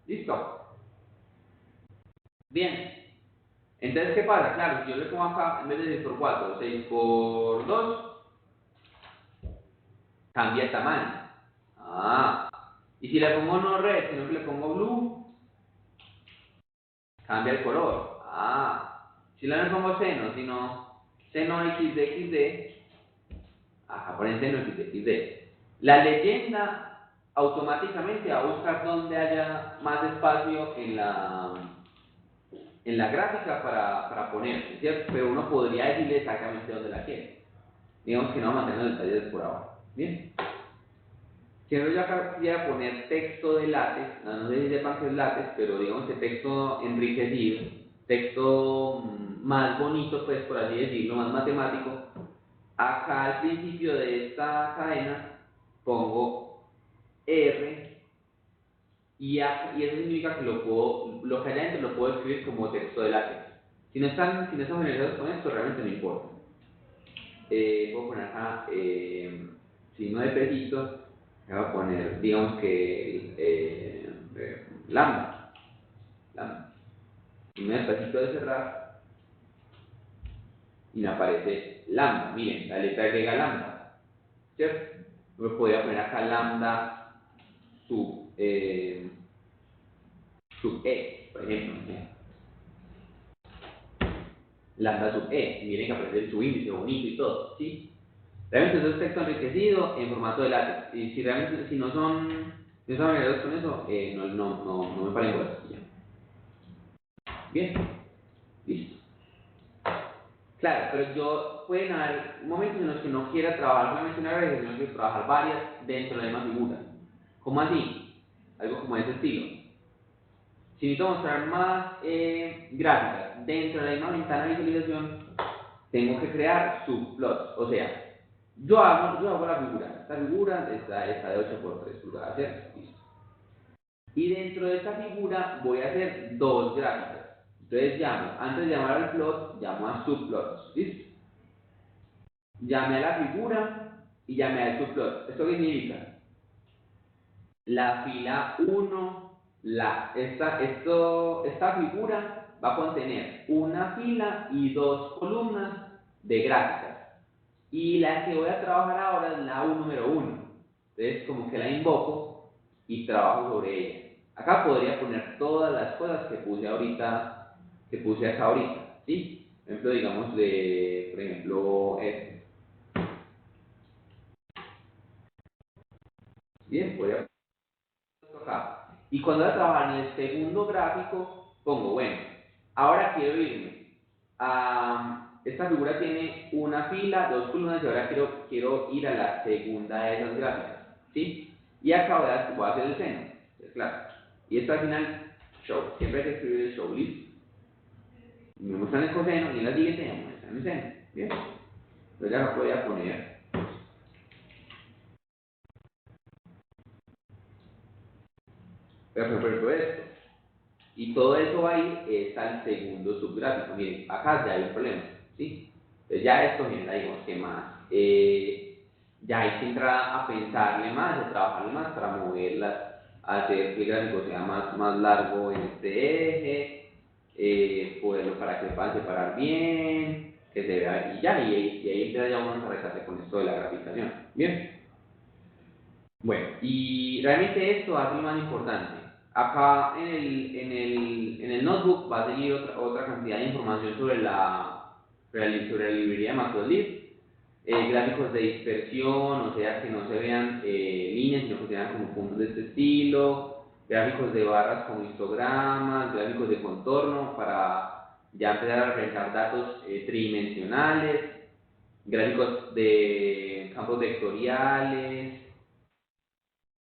[SPEAKER 1] ¿Listo? Bien. Entonces, ¿qué pasa? Claro, si yo le pongo acá, en vez de 6 por 4, 6 por 2, cambia el tamaño. Y si le pongo no red, sino que le pongo blue, cambia el color. Si le pongo seno, sino seno xd, acá ponen seno xd. La leyenda automáticamente va a buscar donde haya más espacio en la gráfica para poner, ¿cierto? Pero uno podría decirle exactamente dónde la quiere. Digamos que no mantengo los detalles por ahora. Bien. Quiero yo acá quisiera poner texto de látex, no sé si sepan qué es látex, pero digamos que texto enriquecido, texto más bonito, pues por así decirlo, más matemático. Acá al principio de esta cadena pongo R y eso significa que lo que hay adentro lo puedo escribir como texto de látex. Si no están familiarizados con esto, realmente no importa. Voy a poner acá signo de pesitos Le voy a poner, digamos que lambda, lambda. Y me despacito de cerrar y me aparece lambda. Miren, la letra griega lambda, ¿cierto? Me podría poner acá lambda sub e, por ejemplo. Lambda sub e. Miren que aparece el subíndice bonito y todo, ¿sí? Realmente eso es texto enriquecido en formato de látex. Y si realmente, si no son familiarizados con eso, no me paren bolas. Bien, listo. Claro, pero pueden haber momentos en los que no quiera trabajar solamente una vez, sino que quiero trabajar varias dentro de la misma figura. ¿Cómo así? Algo como ese estilo. Si necesito mostrar más gráficas dentro de la misma ventana de visualización, tengo que crear subplots. O sea, yo hago la figura. Esta figura está de 8 x 3 pulgadas, ¿cierto? Listo. Y dentro de esta figura voy a hacer dos gráficas. Entonces antes de llamar al plot, llamo a subplots. ¿Listo? Llamé a la figura y llamé al subplot. ¿Esto qué significa? La fila 1, esta figura va a contener una fila y dos columnas de gráficas. Y la que voy a trabajar ahora es la número 1. Entonces, como que la invoco y trabajo sobre ella. Acá podría poner todas las cosas que puse acá ahorita, ¿sí? Por ejemplo, digamos por ejemplo, bien, voy a acá. Y cuando voy a trabajar en el segundo gráfico, pongo, bueno, ahora quiero irme a esta figura tiene una fila, dos columnas y ahora quiero ir a la segunda de esas gráficas, ¿sí? Y acá voy a hacer el seno, es claro. Y esto al final, show, siempre hay que escribir el show, listo. Me muestran el coseno y en la siguiente me muestran el seno, ¿bien? Entonces ya lo podría poner perfecto esto. Y todo eso va a ir al segundo subgráfico. Miren, acá ya hay un problema, ¿sí? Entonces ya esto genera, digamos que más, ya hay que entrar a pensarle más, a trabajarle más para moverlas, hacer que el gráfico sea más largo en este eje, poderlo para que puedan separar bien, que se vea, y ahí empieza ya uno a retarse con esto de la graficación. Bien. Bueno, y realmente esto hace lo más importante. Acá en el notebook va a seguir otra cantidad de información sobre la librería de Matplotlib, gráficos de dispersión, o sea, que no se vean líneas, sino que sean como puntos de este estilo, gráficos de barras como histogramas, gráficos de contorno para ya empezar a representar datos tridimensionales, gráficos de campos vectoriales,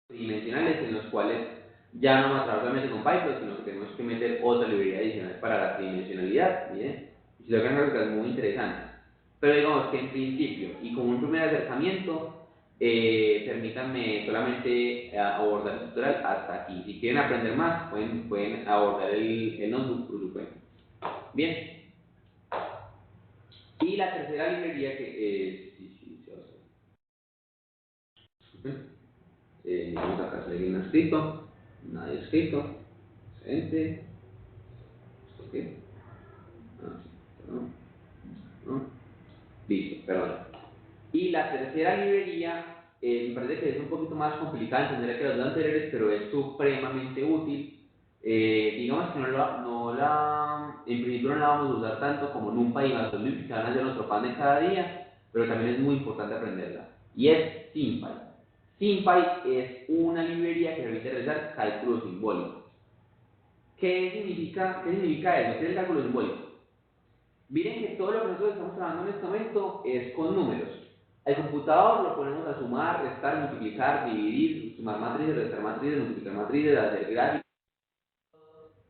[SPEAKER 1] tridimensionales en los cuales ya no vamos a trabajar solamente con Python, sino que tenemos que meter otra librería adicional para la tridimensionalidad, ¿bien? Y se logran gráficas muy interesantes. Pero digamos que en principio, y como un primer acercamiento, permítanme solamente abordar el tutorial hasta aquí. Si quieren aprender más, pueden abordar el notebook por su cuenta. Bien. Y la tercera librería que vamos acá a seguir un escrito, nada de escrito, excelente, ¿esto qué? Ah, perdón, no, listo, perdón. Y la tercera librería, me parece que es un poquito más complicada entender que las dos anteriores, pero es supremamente útil. Digamos que en principio no la vamos a usar tanto como NumPy y Matplotlib, que van a ser nuestro pan de cada día, pero también es muy importante aprenderla. Y es SymPy. SymPy es una librería que permite realizar cálculos simbólicos. ¿Qué significa eso? ¿Qué es el cálculo simbólico? Miren que todo lo que nosotros estamos trabajando en este momento es con números. El computador lo ponemos a sumar, restar, multiplicar, dividir, sumar matrices, restar matrices, multiplicar matrices, hacer gráficos,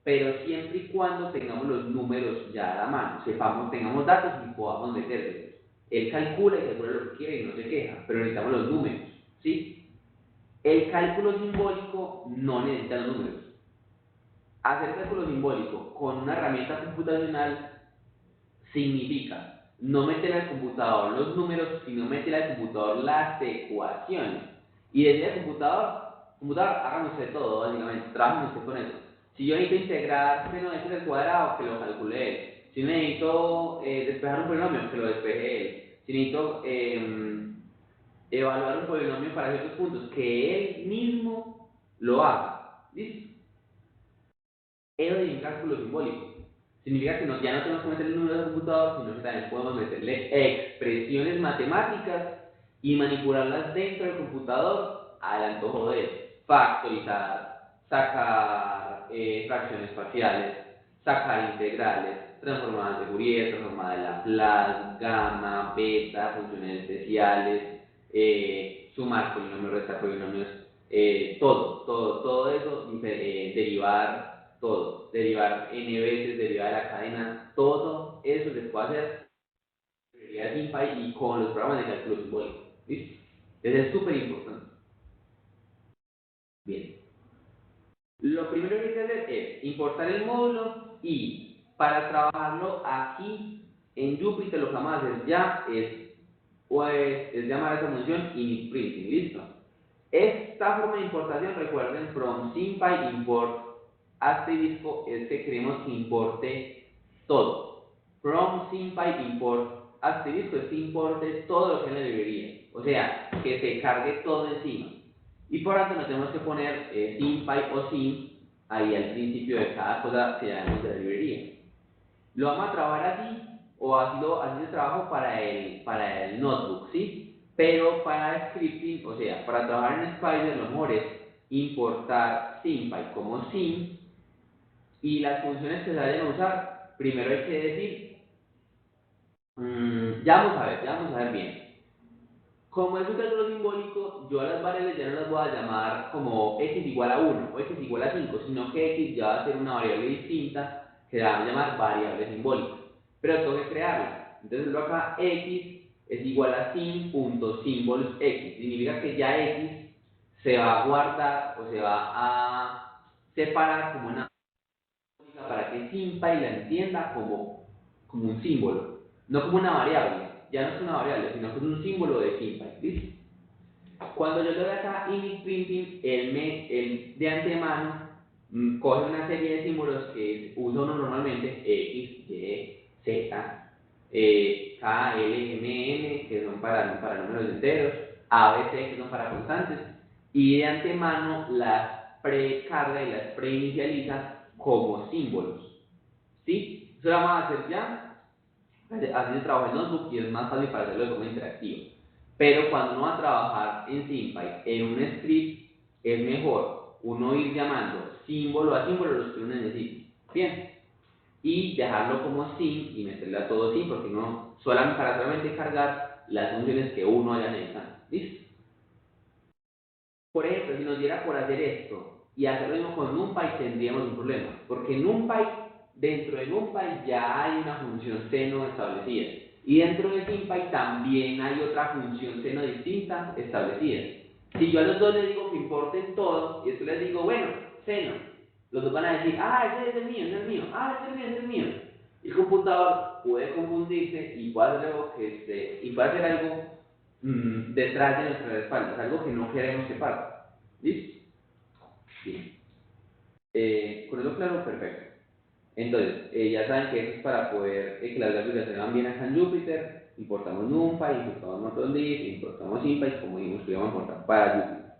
[SPEAKER 1] pero siempre y cuando tengamos los números ya a la mano, tengamos datos y podamos meterlos. Él calcula y calcula lo que quiere y no se queja, pero necesitamos los números, ¿sí? El cálculo simbólico no necesita los números. Hacer cálculo simbólico con una herramienta computacional significa no meter al computador los números, sino meter al computador las ecuaciones. Y decir computador, hagan usted todo, básicamente, trabajen usted con eso. Si yo necesito integrar seno de x al cuadrado, que lo calcule él. Si necesito despejar un polinomio, que lo despeje él. Si necesito evaluar un polinomio para ciertos puntos, que él mismo lo haga. ¿Listo? Eso es un cálculo simbólico. Significa que ya no tenemos que meterle números al computador, sino que también podemos meterle expresiones matemáticas y manipularlas dentro del computador al antojo de factorizar, sacar fracciones parciales, sacar integrales, transformadas de Fourier, transformadas de Laplace, gamma, beta, funciones especiales, sumar polinomios, restar polinomios, todo eso, derivar n veces, derivar de la cadena, todo eso se puede hacer con librerías NumPy y con los programas de cálculo simbólico. ¿Listo? Entonces es súper importante. Bien. Lo primero que hay que hacer es importar el módulo y para trabajarlo aquí en Jupyter lo que vamos a hacer ya es llamar a esa función initprinting. ¿Listo? Esta forma de importación, recuerden, from SymPy import asterisco es que queremos que importe todo. From SymPy import asterisco es que importe todo lo que es en la librería. O sea, que se cargue todo encima. Y por tanto nos tenemos que poner SymPy o Sym ahí al principio de cada cosa que llamemos de la librería. Lo vamos a trabajar así, o así de trabajo para el notebook, ¿sí? Pero para scripting, o sea, para trabajar en Spider, lo mejor es importar SymPy como Sym, y las funciones que se vayan a usar, primero hay que decir, ya vamos a ver bien. Como es un cálculo simbólico, yo a las variables ya no las voy a llamar como x igual a 1 o x igual a 5, sino que x ya va a ser una variable distinta que la vamos a llamar variable simbólica. Pero tengo que crearla. Entonces lo acá x es igual a sim.symbols x. Significa que ya x se va a guardar o se va a separar como una para que SymPy la entienda como un símbolo, no como una variable. Ya no es una variable, sino que es un símbolo de SymPy. ¿Listo? Cuando yo le doy acá initprinting, él de antemano coge una serie de símbolos que usa uno normalmente, x, y, z, k, l, m, n, que son para números enteros, a, b, c, que son para constantes, y de antemano las precarga y las preinicializa como símbolos. ¿Sí? Eso lo vamos a hacer ya, así se trabaja en notebook y es más fácil para hacerlo de forma interactiva. Pero cuando uno va a trabajar en SymPy, en un script, es mejor uno ir llamando símbolo a símbolo los que uno necesite. Bien. Y dejarlo como Sym y meterle a todo Sym, porque no, para solamente cargar las funciones que uno haya necesitado. ¿Listo? Por ejemplo, si nos diera por hacer esto y hacer lo mismo con NumPy, tendríamos un problema. Porque dentro de NumPy ya hay una función seno establecida. Y dentro de SymPy también hay otra función seno distinta establecida. Si yo a los dos les digo que importen todo, y después les digo, bueno, seno, los dos van a decir, ese es el mío, ese es el mío, ese es el mío, ese es el mío. Y el computador puede confundirse y puede hacer algo detrás de nuestras espaldas, algo que no queremos que pase. ¿Listo? Bien. Con eso claro, perfecto. Entonces, ya saben que eso es para poder que las gráficas se vean bien acá en Jupyter. Importamos NumPy, importamos Matplotlib, importamos SymPy, como dijimos que íbamos a importar para Jupyter.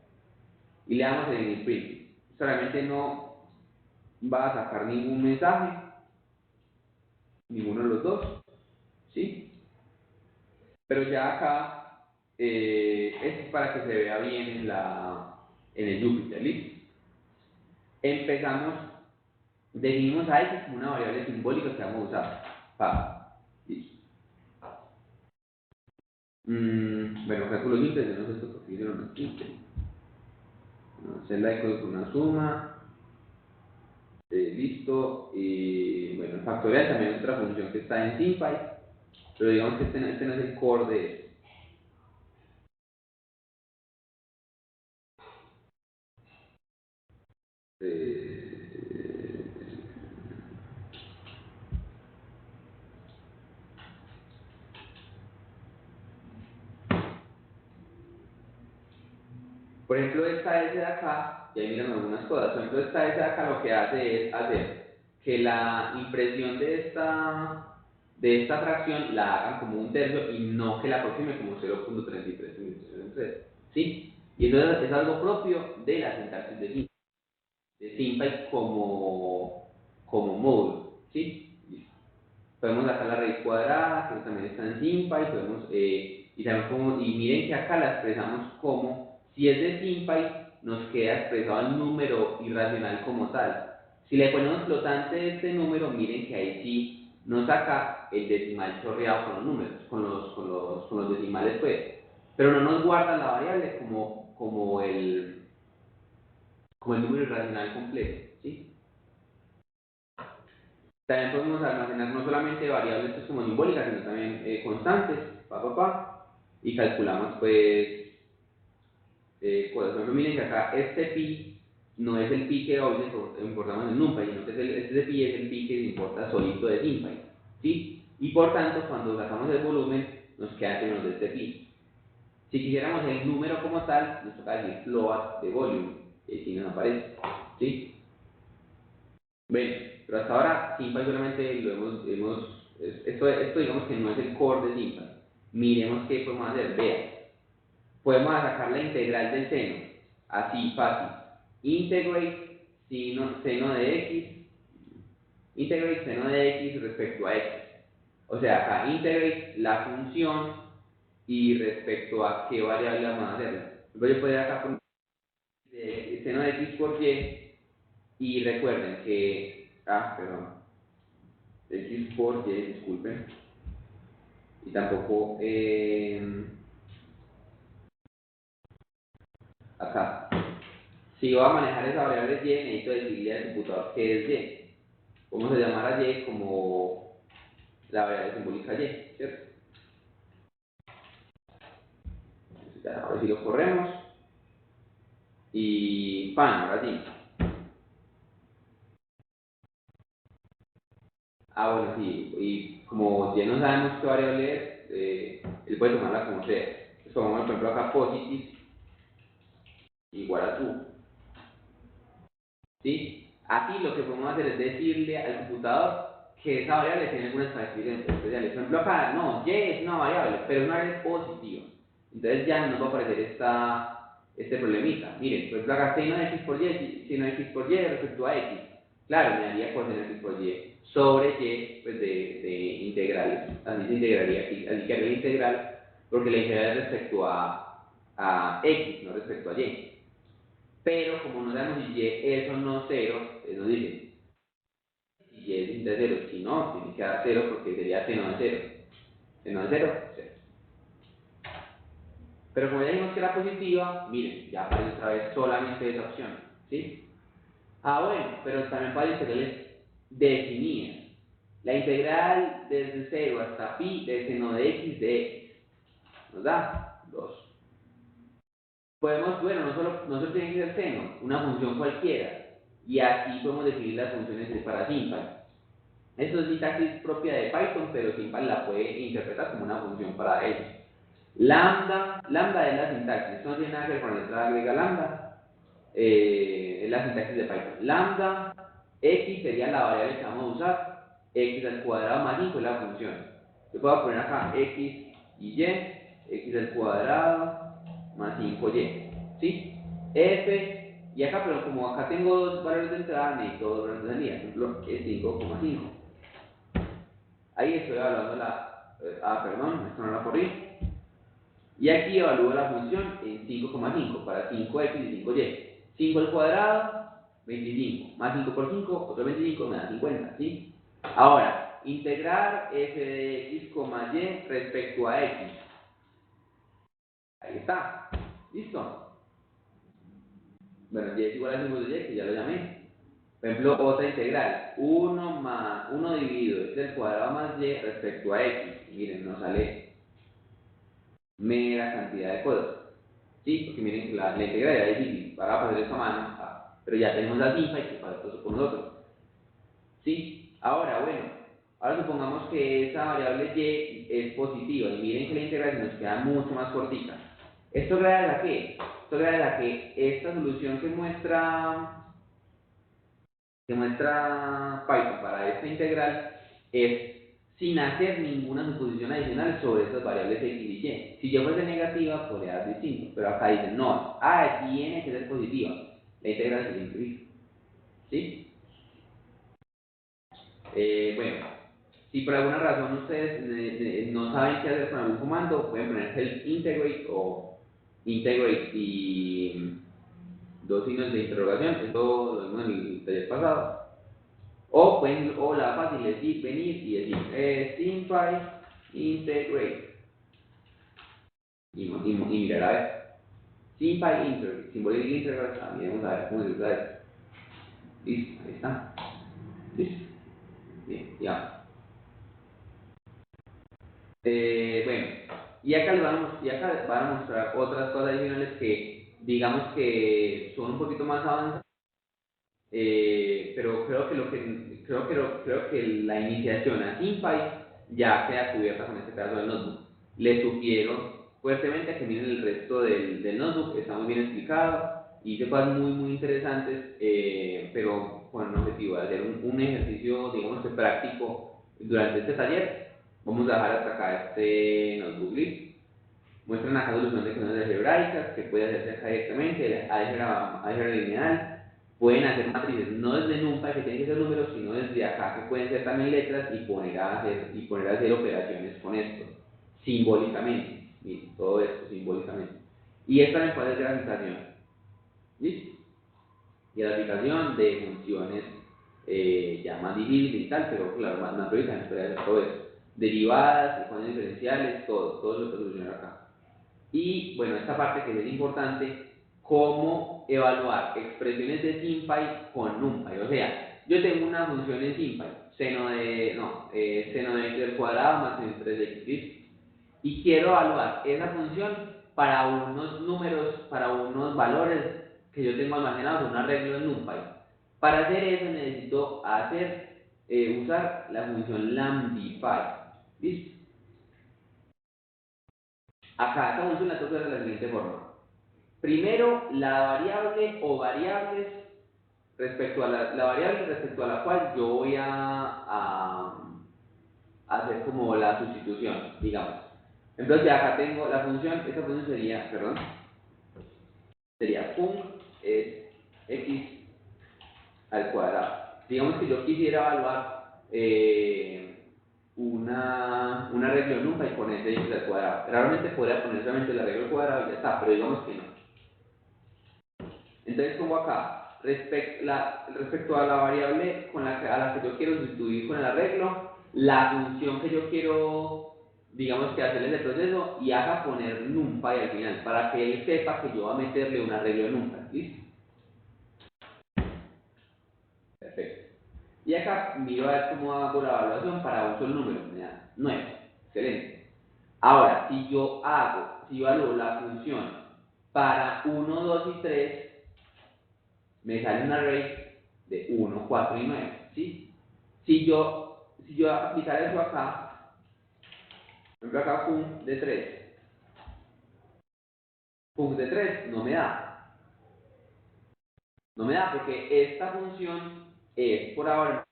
[SPEAKER 1] Y le damos el initprint. Solamente no va a sacar ningún mensaje, ninguno de los dos, ¿sí? Pero ya acá, esto es para que se vea bien en el Jupyter, ¿listo? Empezamos, definimos a x como una variable simbólica que vamos a usar. Listo. Bueno, cálculo simple, yo no sé esto porque hicieron aquí. Celda de código con una suma. Listo. Y bueno, factorial también es otra función que está en SymPy, pero digamos que este no es el core de esto. Por Por ejemplo, esta S de acá, y ahí miran algunas cosas, por ejemplo, esta S de acá lo que hace es hacer que la impresión de esta fracción la hagan como un tercio y no que la aproxime como 0.33. ¿Sí? Y eso es algo propio de la sintaxis de SymPy como módulo. ¿Sí? Listo. Podemos sacar la raíz cuadrada, que también está en SymPy, y miren que acá la expresamos como, si es de SymPy, nos queda expresado el número irracional como tal. Si le ponemos flotante de este número, miren que ahí sí nos saca el decimal chorreado con los números, con los decimales pues, pero no nos guarda la variable como el número irracional completo, ¿sí? También podemos almacenar no solamente variables pues, como simbólicas, sino también constantes, y calculamos pues cosas. Por ejemplo, miren que acá este pi no es el pi que hoy importamos en NumPy, sino que este pi es el pi que se importa solito de SymPy, ¿sí? Y por tanto, cuando sacamos el volumen, nos queda en términos de este pi. Si quisiéramos el número como tal, nos toca decir float de volume, y aquí nos aparece, ¿sí? Bueno, pero hasta ahora SymPy solamente lo esto digamos que no es el core de SymPy. Miremos qué podemos hacer, vean. Podemos sacar la integral del seno, así fácil. Integrate seno de x, integrate seno de x respecto a x. O sea, acá integrate la función y respecto a qué variable vamos a hacer. Luego yo podría acá poner seno de x por y recuerden que, perdón, x por y, disculpen, y tampoco acá. Si yo voy a manejar esa variable y, necesito decirle al computador qué es y. Vamos a llamar a y como la variable simbólica y, ¿cierto? Entonces, ya, ahora sí lo corremos y ¡pam! Ahora sí. Bueno, sí, y como ya no sabemos qué variable es, él puede tomarla como sea. Entonces, pongamos por ejemplo acá positive igual a true. ¿Sí? Aquí lo que podemos hacer es decirle al computador que esa variable tiene algunas características especiales. Por ejemplo, acá, no, y es una variable, pero es una variable positiva. Entonces ya no nos va a aparecer este problemita. Miren, por ejemplo, acá seno de x por y, seno de x por y respecto a x. Claro, me daría coseno de x por y sobre y pues de integrales. Así se integraría aquí. Así que haría la integral, porque la integral es respecto a x, no respecto a y. Pero como no sabemos si y es o no 0, nos dice si y es de 0, si no, tiene que dar 0 porque sería seno de 0. Seno de 0, 0. Pero como ya dijimos que era positiva, miren, ya aparece otra vez solamente esa opción, ¿sí? Bueno, pero también para integrales definidas. La integral desde 0 hasta pi de seno de x de x nos da 2. Podemos, bueno, no solo tiene que ser seno, una función cualquiera. Y así podemos definir las funciones para SymPy. Esto es sintaxis propia de Python, pero SymPy la puede interpretar como una función para ello. Lambda es la sintaxis, esto no tiene nada que ver con la letra griega lambda, es la sintaxis de Python. Lambda, x sería la variable que vamos a usar, x al cuadrado más 5 es la función. Yo puedo poner acá x y, x al cuadrado más 5y, ¿sí? F, y acá, pero como acá tengo dos valores de entrada, necesito dos valores de salida, por ejemplo, es 5,5. Ahí estoy evaluando perdón, esto no la corrí. Y aquí evalúo la función en 5,5 para 5x y 5y. 5 al cuadrado, 25. Más 5 por 5, otro 25, me da 50, ¿sí? Ahora, integrar f de x, y respecto a x. Ahí está. ¿Listo? Bueno, y es igual a 5 de y, que ya lo llamé. Por ejemplo, otra integral. 1 dividido x al cuadrado más y respecto a x. Miren, nos sale mera cantidad de cosas. ¿Sí? Porque miren, la integral era difícil, para pasar esta mano, pero ya tenemos la SymPy que pasa todo eso por nosotros. ¿Sí? Ahora, bueno, ahora supongamos que esa variable y es positiva, y miren que la integral nos queda mucho más cortita. ¿Esto gracias a qué? Esto gracias a que esta solución que muestra Python para esta integral es sin hacer ninguna suposición adicional sobre estas variables x y y. Si yo fuese negativa, podría dar distinto, pero acá dicen no, tiene que ser positiva. La integral se simplifica. ¿Sí? Bueno, si por alguna razón ustedes no saben qué hacer con algún comando, pueden poner help integrate o integrate y dos signos de interrogación, esto lo vimos en el taller pasado. O la fácil es venir y decir simply integrate y mirar a ver. Simply integrate, symbolic integral, también vamos a ver cómo se usa eso. Listo, ahí está. Listo. Bien, ya. Bueno, y acá van a mostrar otras cosas adicionales que digamos que son un poquito más avanzadas, pero creo que la iniciación a SymPy ya queda cubierta con este pedazo del notebook. Les sugiero fuertemente que miren el resto del notebook, está muy bien explicado, hice cosas muy interesantes, pero con un objetivo de hacer un ejercicio, digamos que práctico durante este taller. Vamos a dejar hasta acá este notebook list. Muestran acá solución de ecuaciones algebraicas que puede hacerse acá directamente, álgebra lineal. Pueden hacer matrices no desde NumPy que tienen que ser números, sino desde acá que pueden ser también letras y poner a hacer operaciones con esto, simbólicamente. Miren, todo esto simbólicamente. Y esta también puede ser graficación. ¿Listo? Graficación de funciones ya más difíciles y tal, pero claro, más prioritarias, puede hacer todo eso. Derivadas, ecuaciones diferenciales, todo lo que solucionar acá. Y bueno, esta parte que es importante, cómo evaluar expresiones de SymPy con NumPy. O sea, yo tengo una función en SymPy, seno de x al cuadrado más seno de 3x, y quiero evaluar esa función para unos números, para unos valores que yo tengo almacenados en un arreglo en NumPy. Para hacer eso necesito usar la función lambify. ¿Listo? Acá esta función la tengo que hacer de la siguiente forma. Primero, la variable o variables respecto a la variable respecto a la cual yo voy a hacer como la sustitución, digamos. Entonces acá tengo la función, esta función sería func es x al cuadrado. Digamos que yo quisiera evaluar un arreglo NumPy con ese x al cuadrado. Realmente podría poner solamente el arreglo al cuadrado y ya está, pero digamos que no. Entonces pongo acá, respecto a la variable a la que yo quiero sustituir con el arreglo, la función que yo quiero, digamos que hacerle ese proceso, y haga poner NumPy al final, para que él sepa que yo voy a meterle un arreglo de NumPy. ¿Listo? Perfecto. Y acá miro a ver cómo hago la evaluación para un solo número, me da 9. Excelente. Ahora, si yo evalúo la función para 1, 2 y 3, me sale un array de 1, 4 y 9, ¿sí? Si yo aplicara eso acá, por ejemplo acá func de 3 no me da porque esta función es por ahora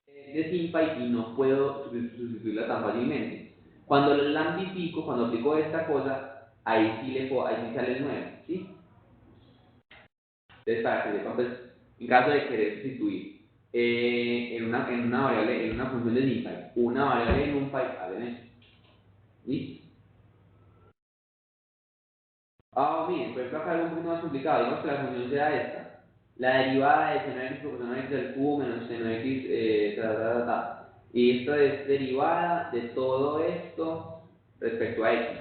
[SPEAKER 1] de SymPy y no puedo sustituirla tan fácilmente. Cuando la amplifico, cuando aplico esta cosa, ahí sí sale el 9, ¿sí? Entonces, para que sepan, pues, en caso de querer sustituir en una variable, en una función de NumPy, una variable de NumPy, hagan eso. ¿Listo? Miren, por ejemplo, acá algo un poquito más complicado. Digamos que la función sea esta: la derivada de seno x proporcional a x al cubo menos seno x, y esto es derivada de todo esto respecto a x.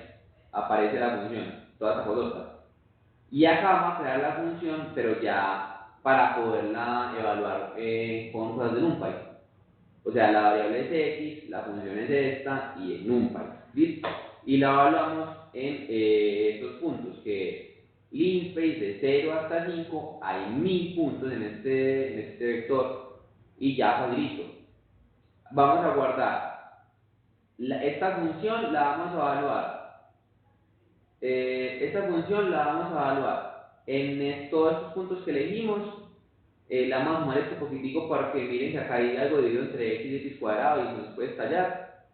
[SPEAKER 1] Aparece la función, toda esta cosa. Y acá vamos a crear la función, pero ya para poderla evaluar con cosas de NumPy. O sea, la variable es x, la función es esta y es NumPy. ¿Listo? Y la evaluamos en estos puntos, que linspace de 0 hasta 5, hay 1000 puntos en este vector y ya facilito. Vamos a guardar esta función, la vamos a evaluar esta función la vamos a evaluar en todos estos puntos que elegimos. La vamos a sumar este poquitico porque miren que acá hay algo dividido entre x y x cuadrado y se nos puede estallar.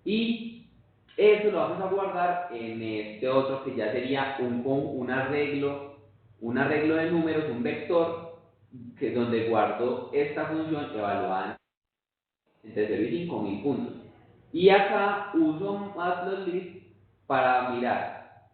[SPEAKER 1] Y eso lo vamos a guardar en este otro que ya sería un arreglo de números, un vector, que es donde guardo esta función evaluada entre 0 y 5000 puntos. Y acá uso Matplotlib para mirar,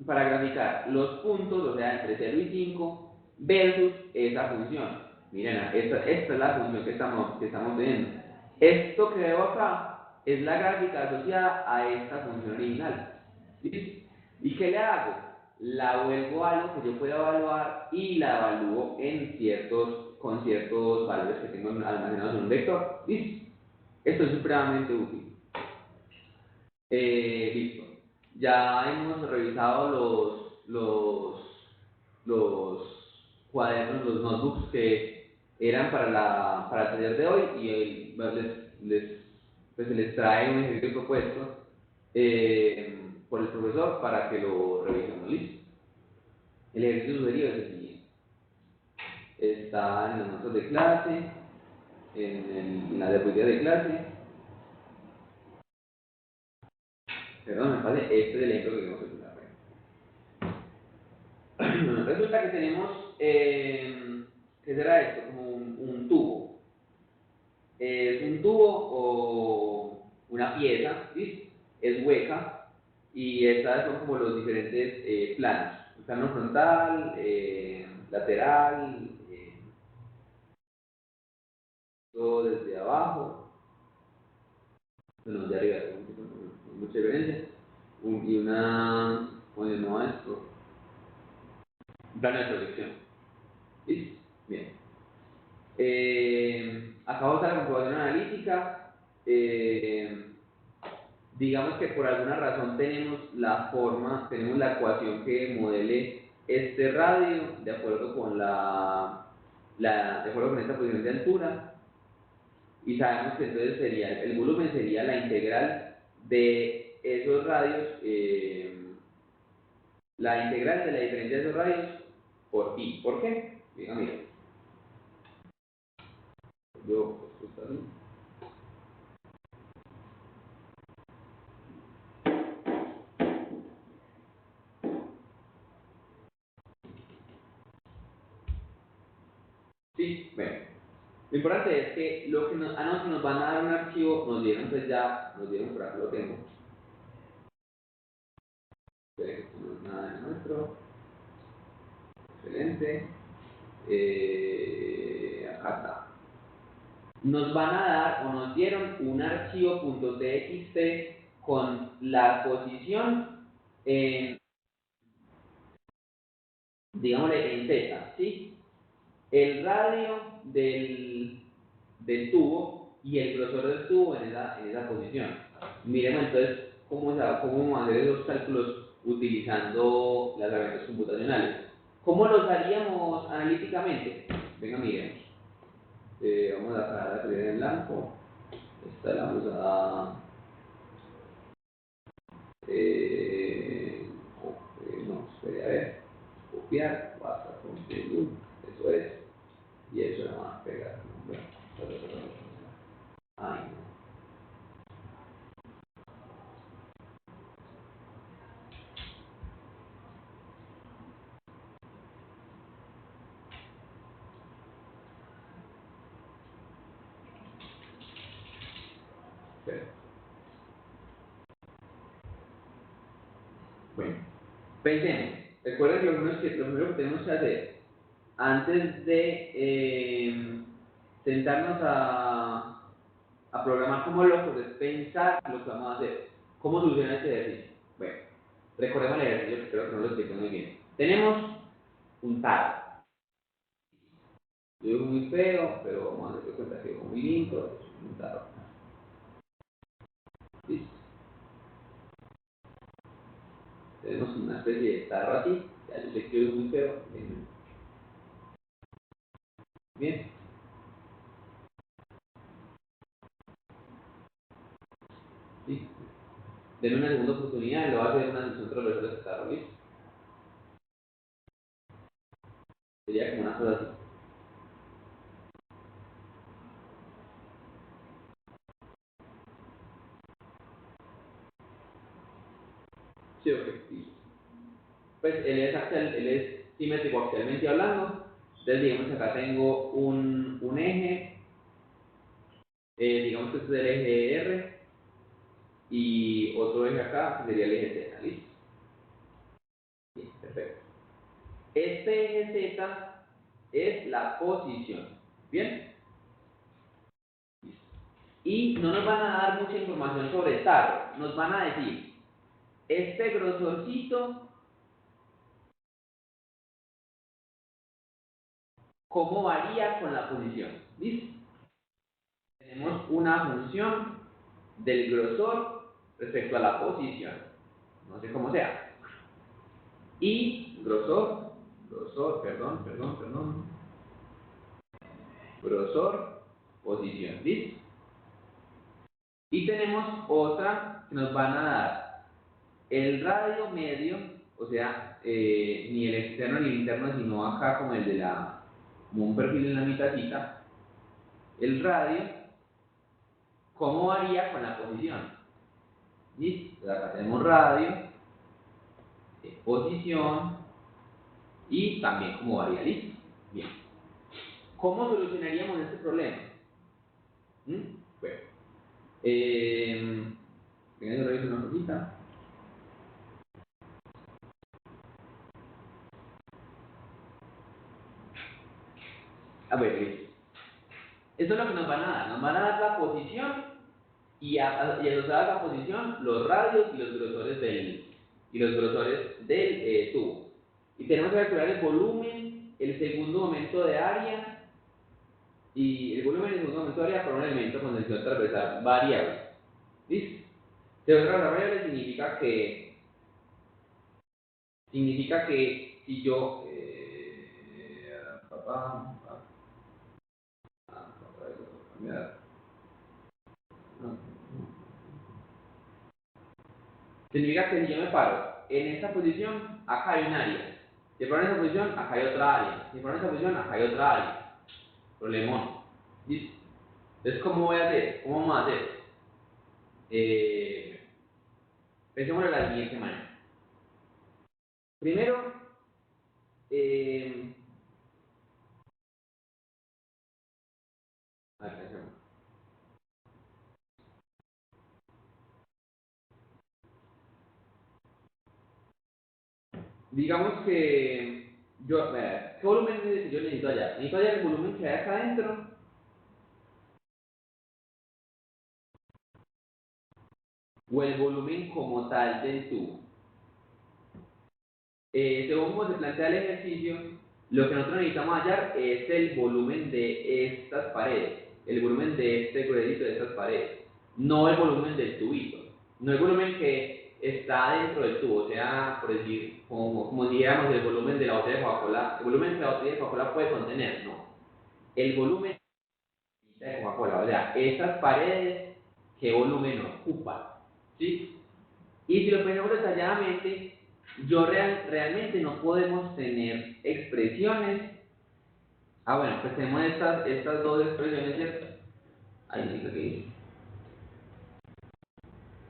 [SPEAKER 1] para graficar los puntos, o sea, entre 0 y 5, versus esa función. Miren, esta es la función que estamos viendo. Esto que veo acá es la gráfica asociada a esta función original. ¿Sí? ¿Y qué le hago? La vuelvo a algo que yo pueda evaluar y la evalúo con ciertos valores que tengo almacenados en un vector. ¿Listo? Esto es supremamente útil. Listo. Ya hemos revisado los cuadernos, los notebooks que eran para el taller de hoy y pues se les trae un ejercicio propuesto por el profesor para que lo revisemos. Listo. El ejercicio sugerido es el siguiente. Está en las notas de clase, en la diapositiva de clase. Perdón, me parece este es el ejemplo que vamos a usar. Resulta que tenemos, ¿qué será esto? Como un tubo. Es un tubo o una pieza, ¿sí? Es hueca y estas son como los diferentes planos. El plano frontal, lateral, todo desde abajo, bueno, de arriba, no mucha diferencia. Y una, ¿cómo se llama esto? Un plano de proyección. ¿Listo? Bien. Acabo de la comprobación analítica. Digamos que por alguna razón tenemos la ecuación que modele este radio de acuerdo con de acuerdo con esta posición de altura. Y sabemos que entonces el volumen sería la integral de esos radios, la integral de la diferencia de esos radios por pi. ¿Por qué? Diga, mira, yo, esto está así. Sí, bueno. Lo importante es que lo que nos, no, si nos van a dar un archivo, nos dieron pues ya, nos dieron por acá lo tengo. Esto no es nada de nuestro. Excelente. Acá está. Nos van a dar o nos dieron un archivo .txt con la posición en, digámosle, en Z, ¿sí? El radio del tubo y el grosor del tubo en esa posición. Miremos entonces cómo vamos a hacer esos cálculos utilizando las herramientas computacionales. ¿Cómo los haríamos analíticamente? Venga, miremos. Vamos a dejar la salida en blanco. Esta la vamos a no, espere, a ver, copiar, basta con eso es, y eso la vamos a pegar. Bueno, ay, no. Espera. Bueno, pensemos. Recuerden lo primero que tenemos que hacer antes de sentarnos a programar como locos es pensar lo que vamos a hacer. ¿Cómo solucionar este ejercicio? Bueno, recordemos el ejercicio que creo que no lo expliqué muy bien. Tenemos un tarro. Yo digo muy feo, pero vamos a hacer cuenta que es muy lindo. Es un tarro. ¿Listo? Tenemos una especie de tarro así. Ya yo sé que es muy feo. Bien. ¿Sí? denme una segunda oportunidad y lo voy a hacer una sección transversal de esta, ¿listo? Sería como una cosa así. Sí, ok, listo. Pues él es simétrico axialmente hablando. Entonces digamos que acá tengo un eje, digamos que este es el eje R, y otro eje acá que sería el eje Z, ¿listo? Bien, perfecto. Este eje Z es la posición, ¿bien? Listo. Y no nos van a dar mucha información sobre el tarro, nos van a decir, este grosorcito, ¿cómo varía con la posición? ¿Listo? Tenemos una función del grosor respecto a la posición, no sé cómo sea. Y grosor, grosor, posición, ¿listo? Y tenemos otra que nos van a dar el radio medio, o sea, ni el externo ni el interno, sino acá como el de la, como un perfil en la mitadcita, el radio, cómo varía con la posición, ¿listo? Entonces acá tenemos radio, posición y también cómo varía, ¿listo? Bien. ¿Cómo solucionaríamos este problema? Bueno, déjenme revisar una cosita. Bueno, listo. Esto es lo que nos van a dar. Nos van a dar la posición y asociada a la posición los radios y los grosores del tubo. Y tenemos que calcular el volumen, el segundo momento de área y el volumen y el segundo momento de área para un elemento con tensión transversal variable. ¿Listo? Tensión transversal variable significa que si yo significa que si yo me paro en esta posición, acá hay un área. Si me paro en esta posición, acá hay otra área. Si me paro en esta posición, acá hay otra área. Problemón. ¿Listo? Entonces, ¿cómo voy a hacer? ¿Cómo vamos a hacer? Pensemos de la siguiente manera. Primero, a ver, pensemos. Digamos que yo, ¿qué volumen yo necesito allá? Necesito allá el volumen que hay acá adentro o el volumen como tal del tubo. Según como se plantea el ejercicio, lo que nosotros necesitamos hallar es el volumen de estas paredes, el volumen de este cuadrito de estas paredes, no el volumen del tubito, no el volumen que está dentro del tubo, o sea, por decir, como si dijéramos el volumen de la botella de Coca-Cola, el volumen que la botella de Coca-Cola puede contener, no, el volumen de Coca-Cola, o sea, estas paredes, qué volumen ocupan, ¿sí? Y si lo pensamos detalladamente, realmente no podemos tener expresiones. Bueno, pues tenemos estas dos expresiones, ¿cierto? Ahí dice que dice.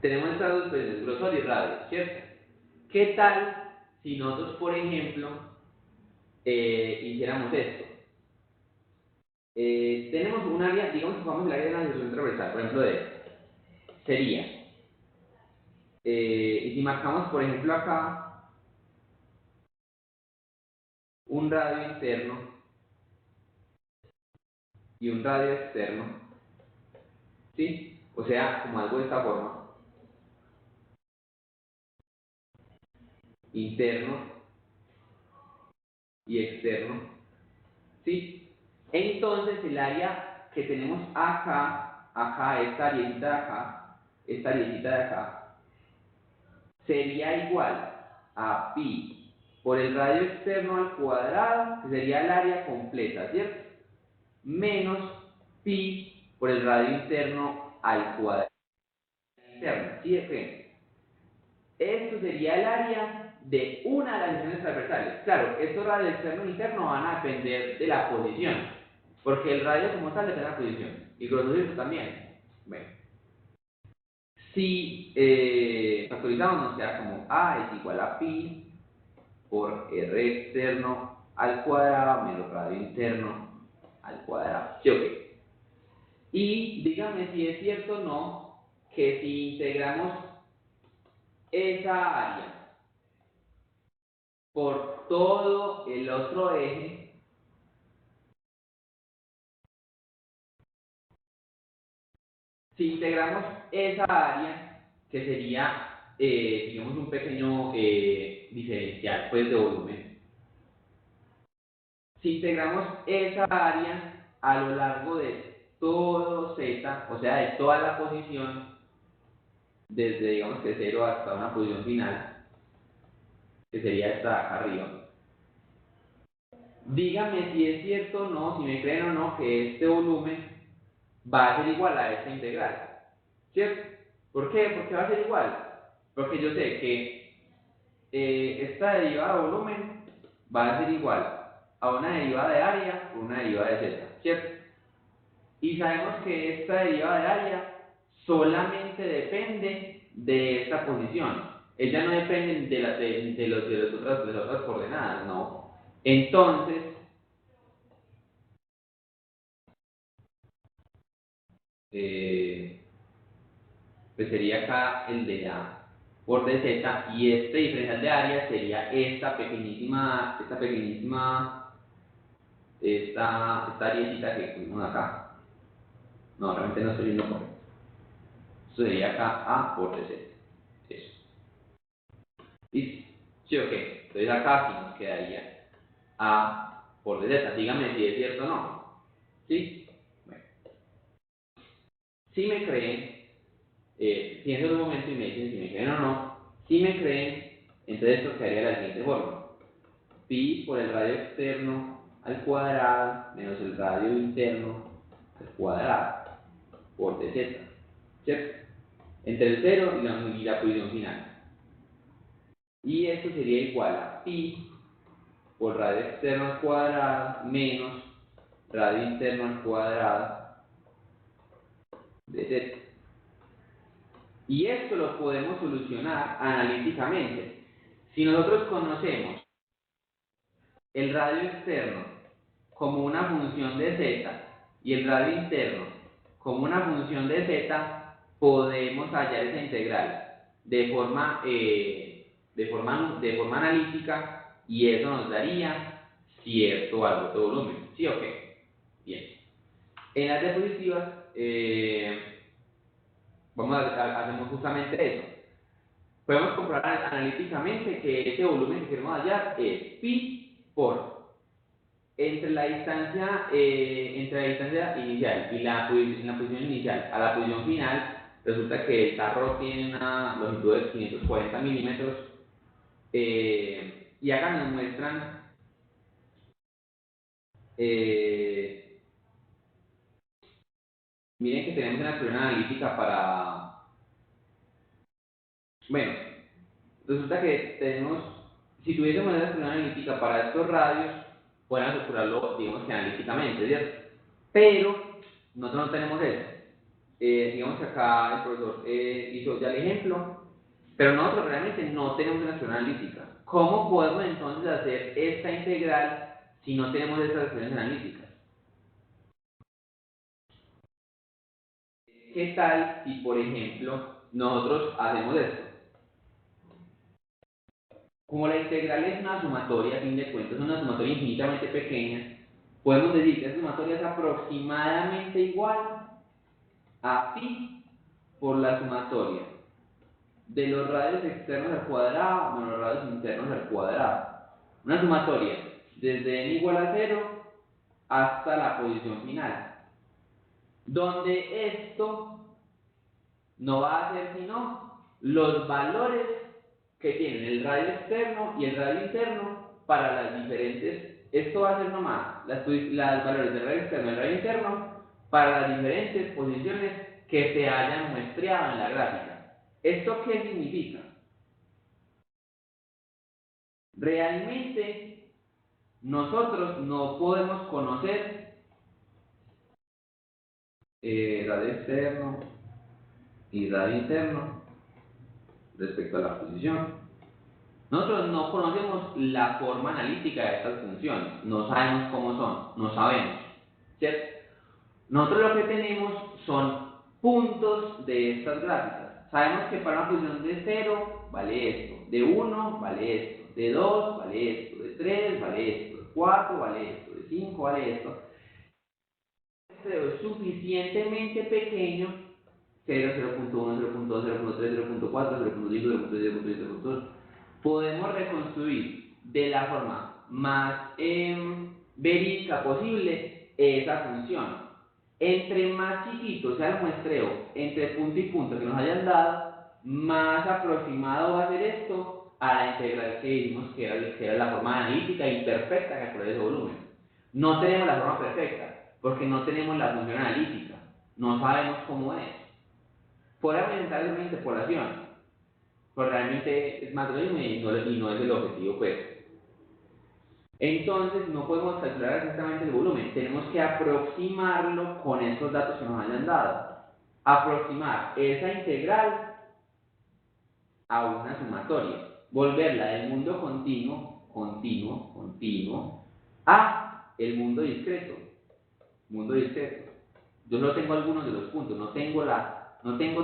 [SPEAKER 1] Tenemos estas dos expresiones, grosor y radio, ¿cierto? ¿Qué tal si nosotros, por ejemplo, hiciéramos esto? Tenemos un área, digamos que jugamos el área de la sección transversal, por ejemplo, de esto. Sería, y si marcamos, por ejemplo, acá, un radio interno y un radio externo, ¿sí? O sea, como algo de esta forma, interno y externo, ¿sí? Entonces el área que tenemos acá, esta ariecita de acá, sería igual a pi por el radio externo al cuadrado, que sería el área completa, ¿cierto? Menos pi por el radio interno al cuadrado interno, ¿sí? ¿De qué? esto sería el área de una de las secciones transversales. Claro, estos radios externo e interno van a depender de la posición, porque el radio como tal depende de la posición, y el grosor de esto también. Bueno, si factorizamos nos queda como A es igual a pi por R externo al cuadrado menos radio interno al cuadrado. ¿Sí o qué? Y dígame si es cierto o no que si integramos esa área por todo el otro eje, si integramos esa área, que sería, digamos, un pequeño diferencial pues, de volumen, si integramos esa área a lo largo de todo Z, o sea, de toda la posición, desde, digamos que 0 hasta una posición final, que sería esta acá arriba, dígame si es cierto o no, si me creen o no, que este volumen va a ser igual a esta integral, ¿cierto? ¿Por qué? Porque va a ser igual. Porque yo sé que esta derivada de volumen va a ser igual a una derivada de área por una derivada de z, ¿cierto? Y sabemos que esta derivada de área solamente depende de esta posición. Ella no depende de las otras coordenadas, ¿no? Entonces, pues sería acá el de la por dz, y este diferencial de área sería esta ariecita que tuvimos acá. No, realmente no estoy viendo correcto. Esto sería acá A por dz. Eso. ¿Listo? ¿Sí o qué? Entonces acá sí nos quedaría A por dz. Dígame si es cierto o no. ¿Sí? Bueno. Si me creen, pienso en un momento y me dicen si me creen o no. Si me creen, entonces esto quedaría de la siguiente forma. Pi por el radio externo al cuadrado menos el radio interno al cuadrado por dz, ¿cierto? Entre el 0 y la posición final. Y esto sería igual a pi por radio externo al cuadrado menos radio interno al cuadrado de z. Y esto lo podemos solucionar analíticamente. Si nosotros conocemos el radio externo como una función de z y el radio interno como una función de z, podemos hallar esa integral de forma analítica, y eso nos daría cierto valor de volumen. ¿Sí o qué? Bien. En las diapositivas hacemos justamente eso. Podemos comprobar analíticamente que este volumen que queremos hallar es pi por entre la distancia inicial y la posición inicial a la posición final. Resulta que el tarro tiene una longitud de 540 milímetros, y acá nos muestran miren que tenemos una expresión analítica para, bueno, resulta que tenemos, si tuviésemos una expresión analítica para estos radios, podemos calcularlo, digamos que analíticamente, ¿cierto? Pero nosotros no tenemos eso. Digamos que acá el profesor hizo ya el ejemplo, pero nosotros realmente no tenemos una expresión analítica. ¿Cómo podemos entonces hacer esta integral si no tenemos estas expresiones analíticas? ¿Qué tal si, por ejemplo, nosotros hacemos esto? Como la integral es una sumatoria, a fin de cuentas, es una sumatoria infinitamente pequeña, podemos decir que esa sumatoria es aproximadamente igual a pi por la sumatoria de los radios externos al cuadrado menos los radios internos al cuadrado. Una sumatoria desde n igual a 0 hasta la posición final, donde esto no va a ser sino los valores que tienen el radio externo y el radio interno para las diferentes, esto va a ser nomás las valores del radio externo y del radio interno para las diferentes posiciones que se hayan muestreado en la gráfica. ¿Esto qué significa? Realmente nosotros no podemos conocer radio externo y radio interno respecto a la posición. Nosotros no conocemos la forma analítica de estas funciones, no sabemos cómo son, no sabemos, ¿cierto? Nosotros lo que tenemos son puntos de estas gráficas. Sabemos que para una posición de 0 vale esto, de 1 vale esto, de 2 vale esto, de 3 vale esto, de 4 vale esto, de 5 vale esto. Este es suficientemente pequeño, 0, 0.1, 0.2, 0.3, 0.4, 0.5, 0.6, 0.7, 0.8. Podemos reconstruir de la forma más verídica posible esa función. Entre más chiquito sea el muestreo entre punto y punto que nos hayan dado, más aproximado va a ser esto a la integral que dijimos que era la forma analítica imperfecta que calcula ese volumen. No tenemos la forma perfecta, porque no tenemos la función analítica, no sabemos cómo es. Podemos intentar hacer una interpolación, pero realmente es más de lo mismo y no es el objetivo, pues. Entonces no podemos calcular exactamente el volumen, tenemos que aproximarlo con esos datos que nos hayan dado. Aproximar esa integral a una sumatoria, volverla del mundo continuo, a el mundo discreto. Yo no tengo algunos de los puntos, no tengo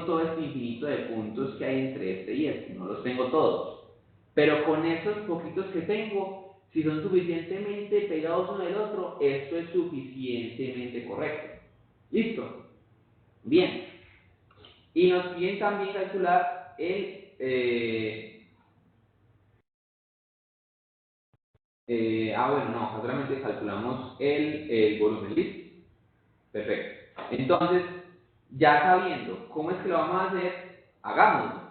[SPEAKER 1] todo este infinito de puntos que hay entre este y este, no los tengo todos. Pero con esos poquitos que tengo, si son suficientemente pegados uno del otro, esto es suficientemente correcto. ¿Listo? Bien. Y nos piden también calcular solamente calculamos el volumen. ¿Listo? Perfecto. Entonces, ya sabiendo cómo es que lo vamos a hacer, hagámoslo.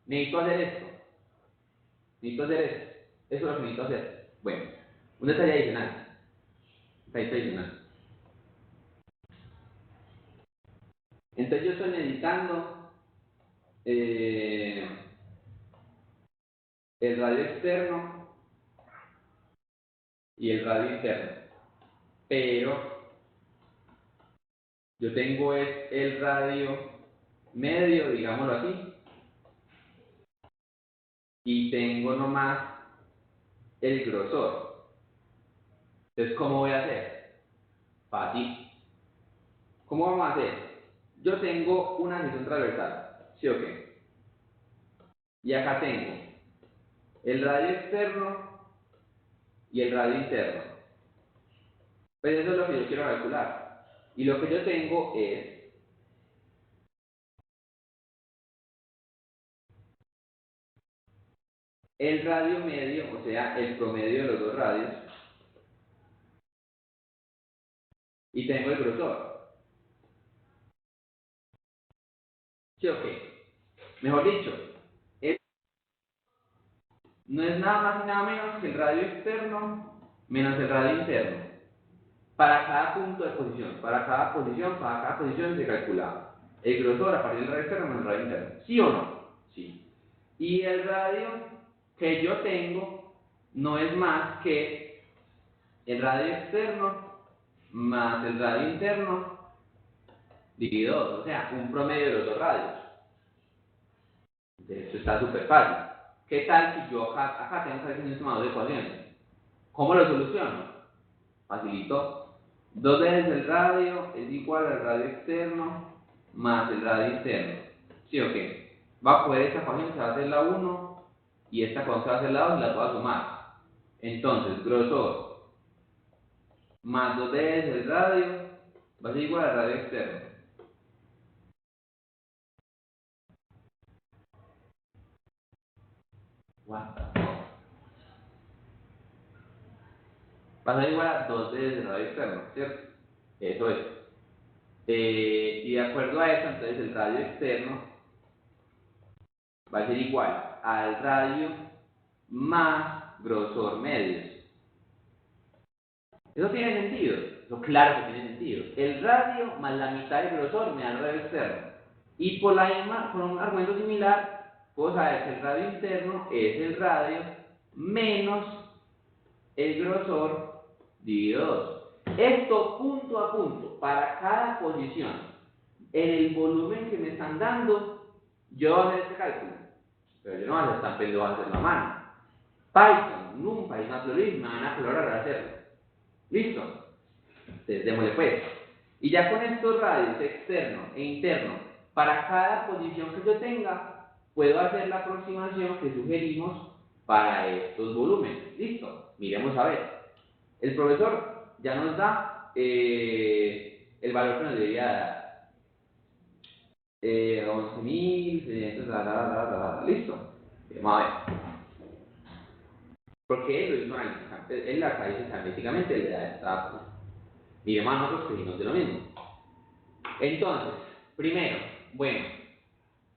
[SPEAKER 1] Necesito hacer esto. Eso es lo que necesito hacer. Bueno, un detalle adicional. Entonces yo estoy necesitando el radio externo y el radio interno. Pero yo tengo el radio medio, digámoslo así, y tengo nomás el grosor. Entonces, ¿cómo voy a hacer? Fácil. ¿Cómo vamos a hacer? Yo tengo una sección transversal, ¿sí o qué? Y acá tengo el radio externo y el radio interno. Pues eso es lo que yo quiero calcular. Y lo que yo tengo es el radio medio, o sea, el promedio de los dos radios, y tengo el grosor. ¿Sí o qué? Mejor dicho, no es nada más y nada menos que el radio externo menos el radio interno. Para cada punto de posición, para cada posición se calcula el grosor a partir del radio externo menos el radio interno. ¿Sí o no? Sí. Y el radio que yo tengo no es más que el radio externo más el radio interno dividido 2, o sea, un promedio de los dos radios. Esto está súper fácil. ¿Qué tal si yo acá tengo que hacer un sumador de ecuaciones? ¿Cómo lo soluciono? Facilito. 2 veces el radio es igual al radio externo más el radio interno. ¿Sí o qué? Va a poder esta ecuación se va a hacer la 1 y esta ecuación se va a hacer la 2 y las voy a sumar. Entonces, grosor más 2 veces el radio va a ser igual al radio externo. What the fuck? Va a ser igual a 2 veces el radio externo, ¿cierto? Eso es. Y de acuerdo a eso, entonces el radio externo va a ser igual al radio más grosor medios. ¿Eso tiene sentido? Eso claro que tiene sentido. El radio más la mitad del grosor me da el radio externo. Y por un argumento similar, puedo saber que el radio interno es el radio menos el grosor dividido 2. Esto punto a punto, para cada posición, en el volumen que me están dando, yo voy a hacer este cálculo. Pero yo no voy a hacer tan pendejo a hacerlo a mano. Python, NumPy, Matplotlib me van a colaborar a hacerlo. ¿Listo? Entonces, démosle pues. Y ya con estos radios externo e interno, para cada posición que yo tenga, puedo hacer la aproximación que sugerimos para estos volúmenes. ¿Listo? Miremos a ver. El profesor ya nos da el valor que nos debería dar. 11.600, listo. Vamos a ver. Porque él lo hizo él la dice estadísticamente, le da esta. Miremos a nosotros que hicimos de lo mismo. Entonces, primero, bueno,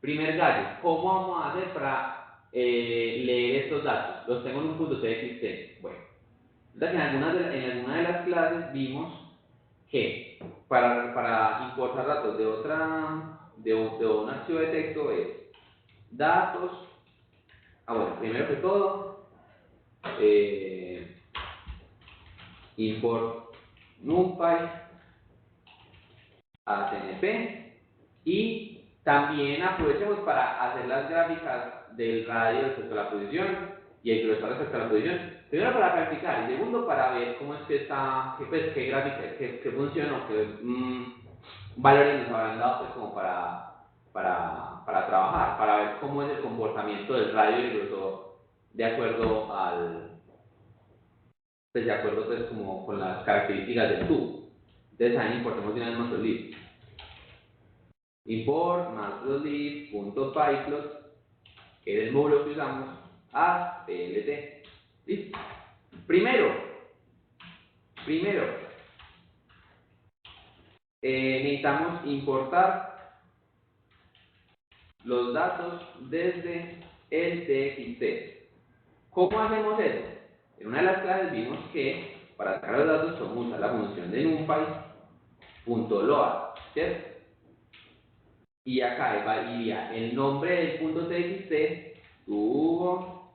[SPEAKER 1] primer gallo, ¿cómo vamos a hacer para leer estos datos? Los tengo en un punto TXT. Bueno, en alguna de las clases vimos que para importar datos de un archivo de texto es datos, bueno, primero que todo, import numpy a CNP y también aprovechemos para hacer las gráficas del radio respecto a la posición y el grosor respecto a la posición. Primero para practicar y segundo para ver cómo es que está, qué gráfica, qué función o qué valores nos habrán dado pues como para trabajar, para ver cómo es el comportamiento del radio y el grosor de acuerdo pues como con las características del tubo. Entonces ahí importemos de una vez nuestro libro. Import matplotlib.pyplot, que es el módulo que usamos, a plt. ¿Listo? Primero, necesitamos importar los datos desde el txt. ¿Cómo hacemos eso? En una de las clases vimos que para sacar los datos podemos usar la función de numpy.load, ¿cierto? Y acá iría el nombre del punto txt, tubo,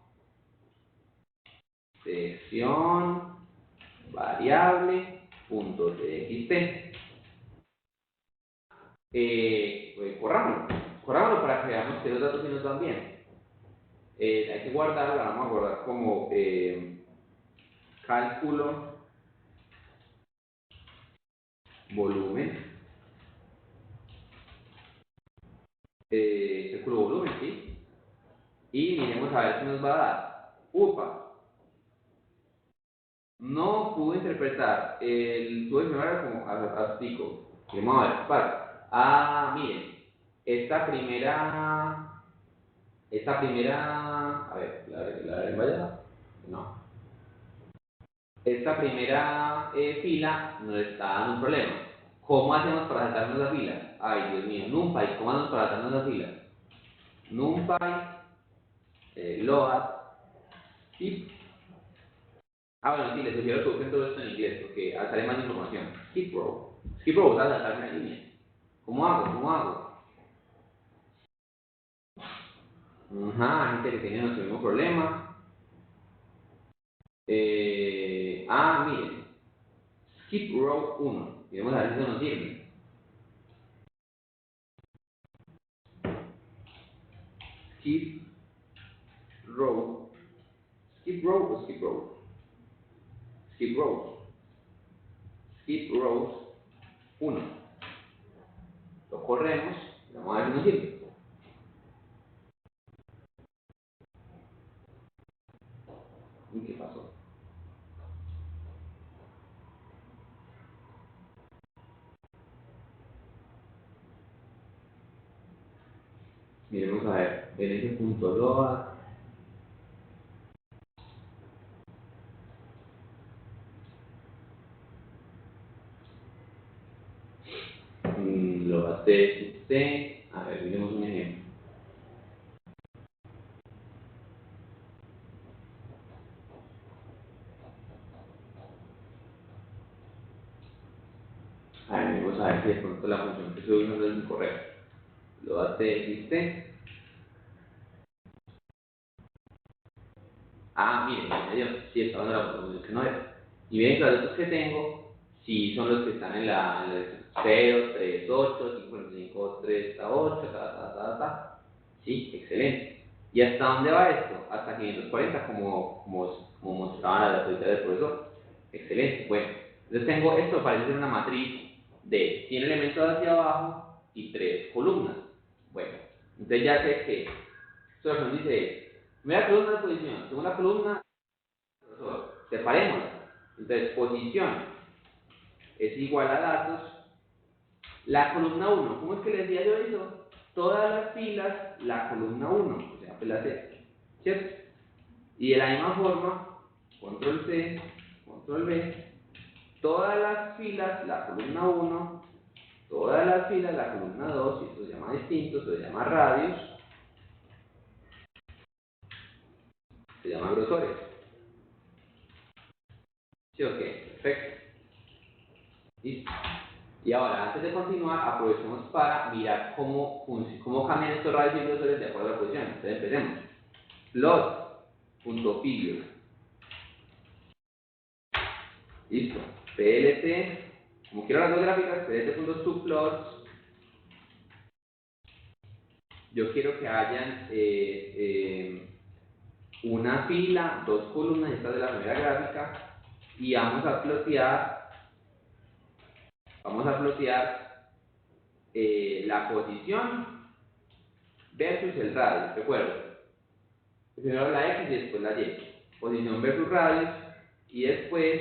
[SPEAKER 1] sección, variable, punto txt. Corrámoslo para que veamos que los datos sí nos van bien. Hay que guardarlo, vamos a guardar como cálculo volumen, cálculo volumen, ¿sí? Y miremos a ver qué nos va a dar. Upa, no pude interpretar el tubo de como astico. Vamos a ver, miren, esta primera, a ver, la vaya, no. Esta primera fila nos está dando un problema. ¿Cómo hacemos para saltarnos la fila? Ay, Dios mío, NumPy, ¿cómo hacemos para saltarnos la fila? NumPy, load, skip. Bueno, sí, les sugiero que busquen todo esto en inglés porque sale más información. Skip row. Skip row, ¿sabes saltarme la línea? ¿Cómo hago? Ajá, gente que tiene nuestro mismo problema. Miren. Skip row 1. Y vamos a ver si eso nos sirve. Skip row. Skip row o skip row. Skip rows. Skip rows 1. Lo corremos. Vamos a ver si nos sirve. ¿Y qué pasó? Miremos a ver, en ese punto load, load txt, a ver, miremos un ejemplo. A ver, miremos a ver si de pronto la función que estoy usando es incorrecta. Load txt. Ah, miren, me dio. Sí, estaba en la posición que no era. Y miren que los datos que tengo, sí son los que están en la 0, 3, 8, 5, 3, 8, Sí, excelente. ¿Y hasta dónde va esto? Hasta 540, como mostraban las diapositivas del profesor. Excelente. Bueno, entonces tengo esto, parece ser una matriz de 100 elementos hacia abajo y 3 columnas. Bueno, entonces ya sé que esto lo que nos dice primera columna de posición, segunda columna, separémosla. Entonces, posición es igual a datos. La columna 1, ¿cómo es que les decía yo eso? Todas las filas, la columna 1, o sea, pues la C, ¿cierto? Y de la misma forma, control C, control V, todas las filas, la columna 1, todas las filas, la columna 2, y esto se llama distinto, esto se llama radios, se llama grosores. ¿Sí o qué? Perfecto. ¿Listo? Y ahora, antes de continuar, aprovechemos para mirar cómo cambian estos radios y grosores de acuerdo a la posición. Entonces empecemos. Plot.figure. Listo. PLT. Como quiero las dos gráficas, plt.subplots. Yo quiero que hayan una fila, dos columnas, esta es de la primera gráfica, y vamos a plotear la posición versus el radio. Recuerden, primero la X y después la Y. Posición versus radios, y después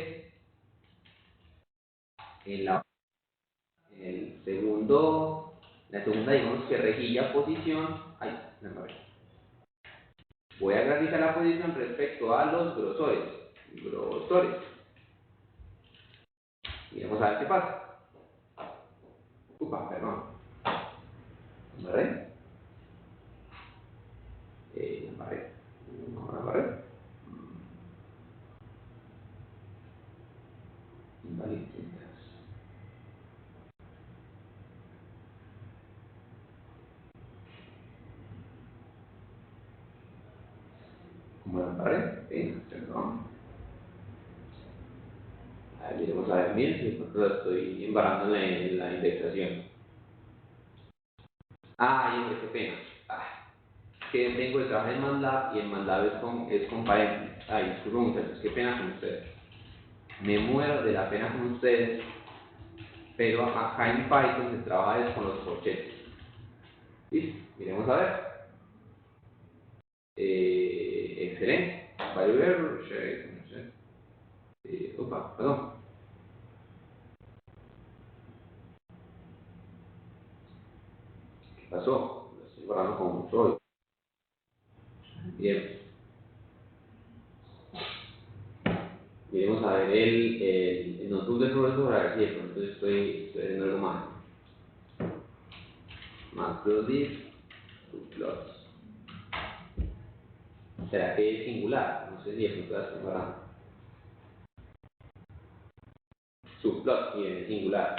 [SPEAKER 1] en la segunda, digamos que rejilla posición. Voy a graficar la posición respecto a los grosores. Y vamos a ver qué pasa. Perdón. ¿Vale? ¿Vale? ¿Vale? ¿Cómo la embarré? Perdón. Miremos a ver, miren si lo estoy embarrando en la indexación. Hombre, qué pena. Que tengo el trabajo en MATLAB y en MATLAB es con paréntesis. Disculpen muchachos, qué pena con ustedes. Me muero de la pena con ustedes, pero acá en Python se trabaja con los corchetes. ¿Listo? Miremos a ver. Excelente. Value error, perdón. ¿Qué pasó? Lo estoy borrando con mucho odio. Bien. Miremos a ver el notebook del profesor, a ver si de pronto estoy haciendo algo mal. Macrolist, subplots. ¿Será que es singular? No sé si de pronto la estoy borrando. Subplot, miren, es singular.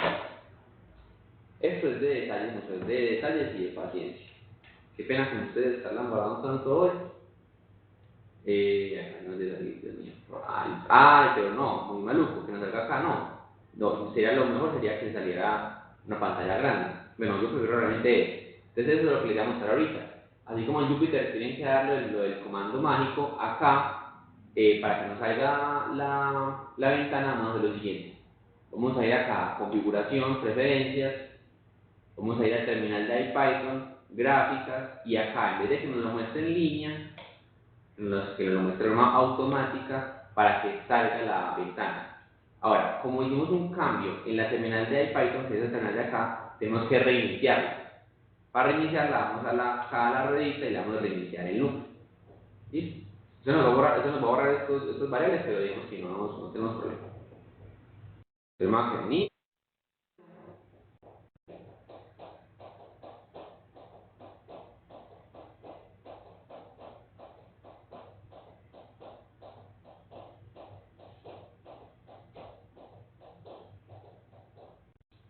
[SPEAKER 1] Esto es de detalles, muchachos, de detalles y de paciencia. Qué pena con ustedes estarla borrando tanto hoy. No de salir, Dios mío. Pero no, muy maluco, que no salga acá, no. No, sería lo mejor sería que saliera una pantalla grande. Bueno, yo prefiero realmente eso. Entonces eso es lo que les voy a mostrar ahorita. Así como en Jupyter tienen que darle lo del comando mágico, acá, para que nos salga la ventana, vamos a hacer lo siguiente. Vamos a ir acá, configuración, preferencias, vamos a ir al terminal de IPython, gráficas, y acá, en vez de que nos lo muestre en línea, que nos lo muestre de forma automática para que salga la ventana. Ahora, como hicimos un cambio en la terminal de IPython, que es la terminal de acá, tenemos que reiniciarla. Para reiniciarla, vamos acá a la ruedita y le vamos a reiniciar el núcleo. ¿Listo? Eso nos va a borrar estos variables, pero digamos que no tenemos problema. Pero más que ni.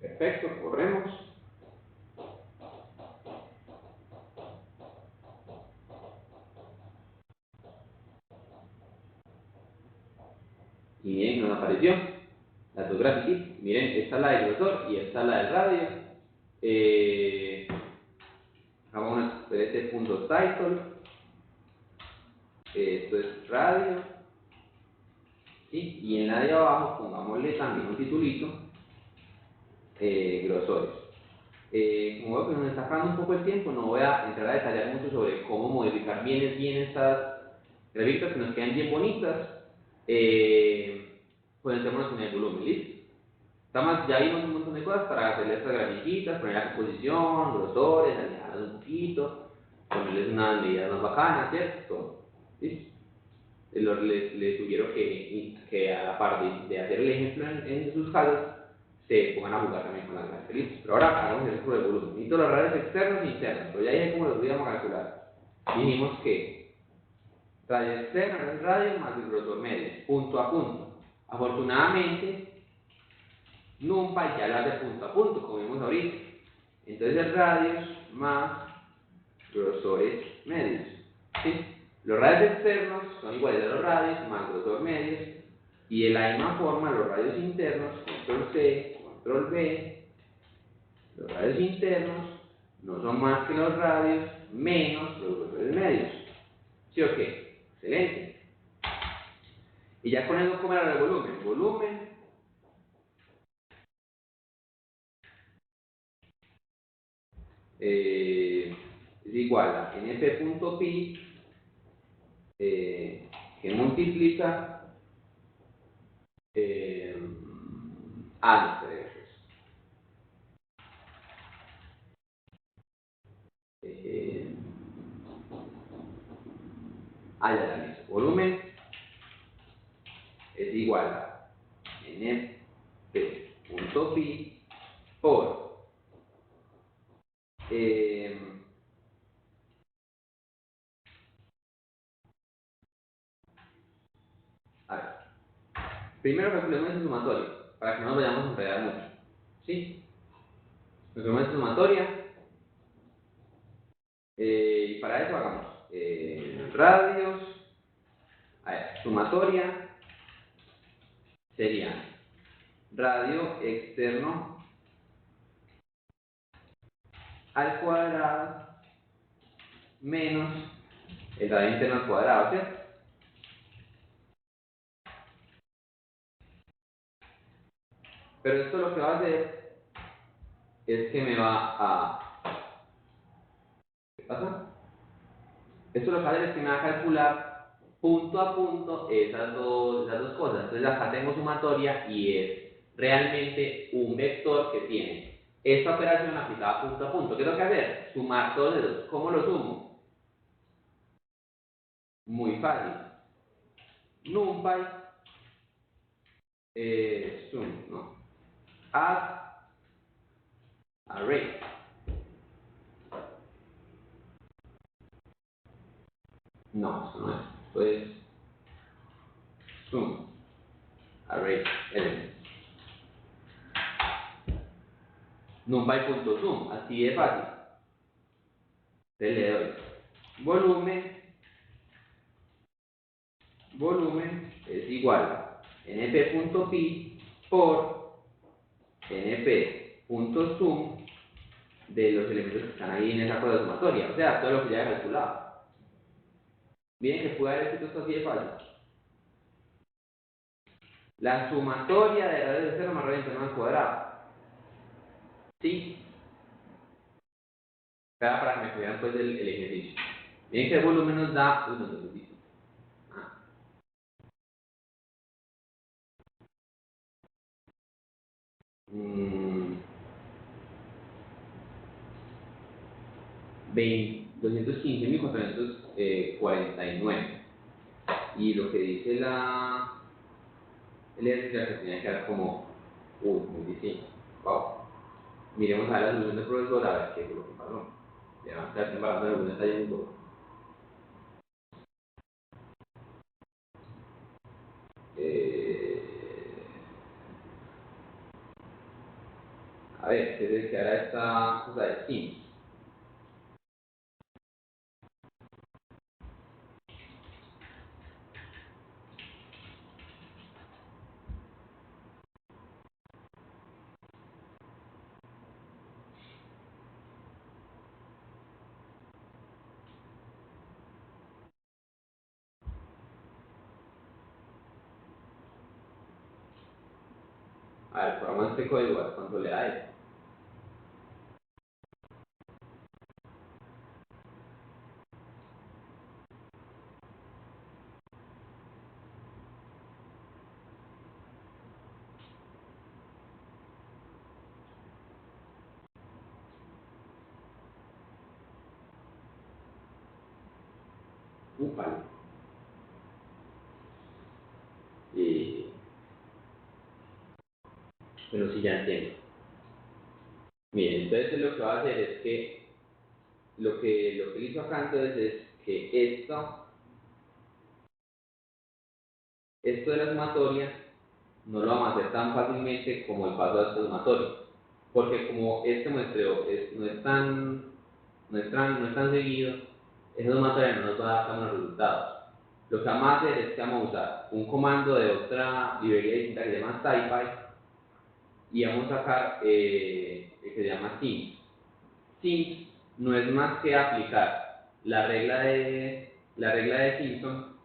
[SPEAKER 1] Perfecto, corremos. Y miren, nos apareció las dos grafiquitas. Miren, esta es la del grosor y esta es la del radio. Vamos a ver este punto title. Esto es radio. ¿Sí? Y en la de abajo pongámosle también un titulito, grosores. Como veo que nos está sacando un poco el tiempo, no voy a entrar a detallar mucho sobre cómo modificar bien estas grafitas que nos quedan bien bonitas. Pues entremos en el volumen, ¿listo? Ya vimos un montón de cosas para hacerle estas grafiquitas, poner la composición, grosores, alinearlas un poquito, ponerles unas medidas más bacanas, ¿cierto? Todo. ¿Listo? Les sugiero que a la par de hacer el ejemplo en sus casos, se pongan a jugar también con las gráficas. ¿Listo? Pero ahora hagamos el ejemplo de volumen. Necesito los radios externos e internos, pero ya dije cómo los íbamos a calcular. Dijimos que radio externo es el radio más el grosor medio, punto a punto. Afortunadamente, NumPy ya lo hace punto a punto, como vimos ahorita. Entonces el radios más grosores medios. ¿Sí? Los radios externos son iguales a los radios más grosor medios. Y de la misma forma, los radios internos, control C, control V, los radios internos no son más que los radios menos los grosores medios. ¿Sí o qué? Excelente. Y ya con eso, ¿cómo era el volumen? Volumen es igual a np.pi que multiplica no, ya la listo. Volumen es igual a np.pi por a ver, primero calculemos el sumatorio para que no nos vayamos a enredar mucho. ¿Sí? Calculemos el sumatoria y para eso hagamos radios, a ver, sumatoria sería radio externo al cuadrado menos el radio interno al cuadrado, ¿cierto? Pero esto lo que va a hacer es que me va a... ¿Qué pasa? Esto lo que va a hacer es que me va a calcular punto a punto esas dos cosas. Entonces acá tengo sumatoria y es realmente un vector que tiene esta operación aplicada punto a punto. ¿Qué tengo que hacer? Sumar todos los. ¿Cómo lo sumo? Muy fácil. NumPy sum, no. Add array. No, eso no es. Esto es sum array element. NumPy.sum, así de fácil. Entonces le doy volumen es igual a np.pi por np.sum de los elementos que están ahí en esa cosa sumatoria, o sea, todo lo que ya he calculado. Miren que puede haber escrito esto así de fácil. La sumatoria de radios de 0 más radio interno al cuadrado. ¿Sí? Para que me vean pues el ejercicio. Miren que el volumen nos da... Uy, no lo dice. 215.449. Y lo que dice el ejercicio que tenía que dar como muy distinto. Wow. Miremos a la solución del profesor a ver qué es lo que pasó. Le van a estar embarrando algún detalle muy poco. A ver, ¿qué es que hará esta cosa de Teams? A ver, probamos este código, a ver cuánto le da esto. Vale. Bueno, sí, ya entiendo. Miren, entonces lo que va a hacer es que lo que hizo acá entonces es que esto de la sumatoria no lo vamos a hacer tan fácilmente como el paso de esta sumatoria, porque como este muestreo no es tan seguido, esa sumatoria no nos va a dar tan buenos resultados. Lo que vamos a hacer es que vamos a usar un comando de otra librería distinta que se llama SciPy y vamos a sacar el que se llama Sims. Sims no es más que aplicar la regla de Simpson,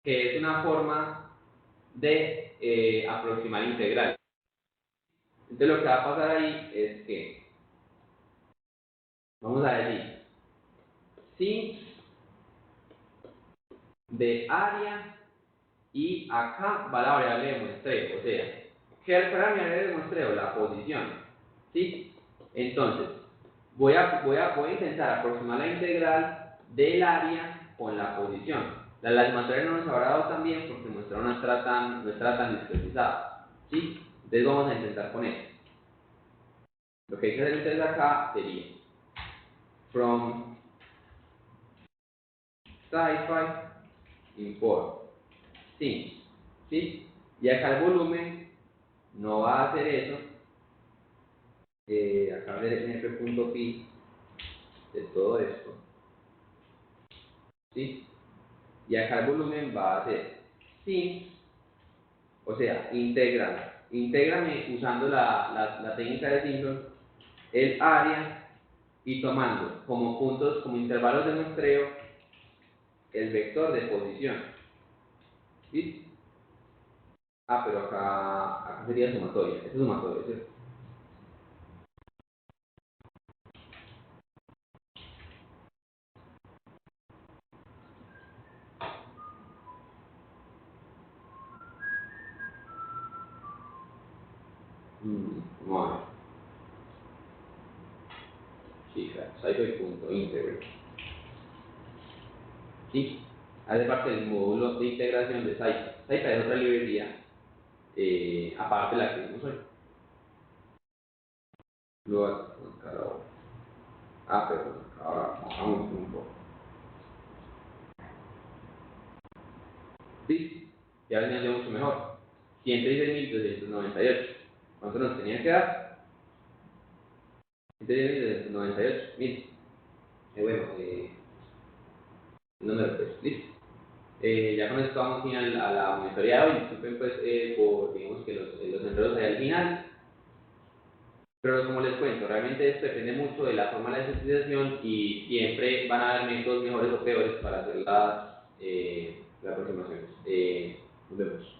[SPEAKER 1] que es una forma de aproximar integral. Entonces lo que va a pasar ahí es que vamos a decir Sims de área y acá va la variable de muestreo, o sea, ¿qué es la variable de muestreo? La posición, ¿sí? Entonces, voy a intentar aproximar la integral del área con la posición. La sumatoria no nos habrá dado tan bien porque el muestreo no está tan discretizado, ¿sí? Entonces vamos a intentar con esto. Lo que hay que hacer entonces acá sería from SciPy import Sims, ¿sí? Y acá el volumen no va a hacer eso. Acá ver f.pi de todo esto, ¿sí? Y acá el volumen va a ser Sims, o sea, intégrame usando la técnica de Simpson, el área y tomando como puntos, como intervalos de muestreo, el vector de posición, ¿sí? Pero acá sería sumatoria, es sumatoria, ¿cierto? Vamos a ver. Sí, claro, SciPy.integrate. Sí, hace parte del módulo de integración de SciPy. SciPy es otra librería, aparte de la que vimos hoy. Luego, perdón, ahora vamos un poco. Sí, ya venía yo mucho mejor. 116.298. ¿Cuánto nos tenía que dar? 116.298. Mil. Bueno, el número pues, listo. Ya con esto vamos final a la monitoría de hoy. Disculpen pues por digamos que los enredos ahí al final. Pero como les cuento, realmente esto depende mucho de la forma de la sensitización y siempre van a haber métodos mejores o peores para hacer las aproximaciones. Nos vemos.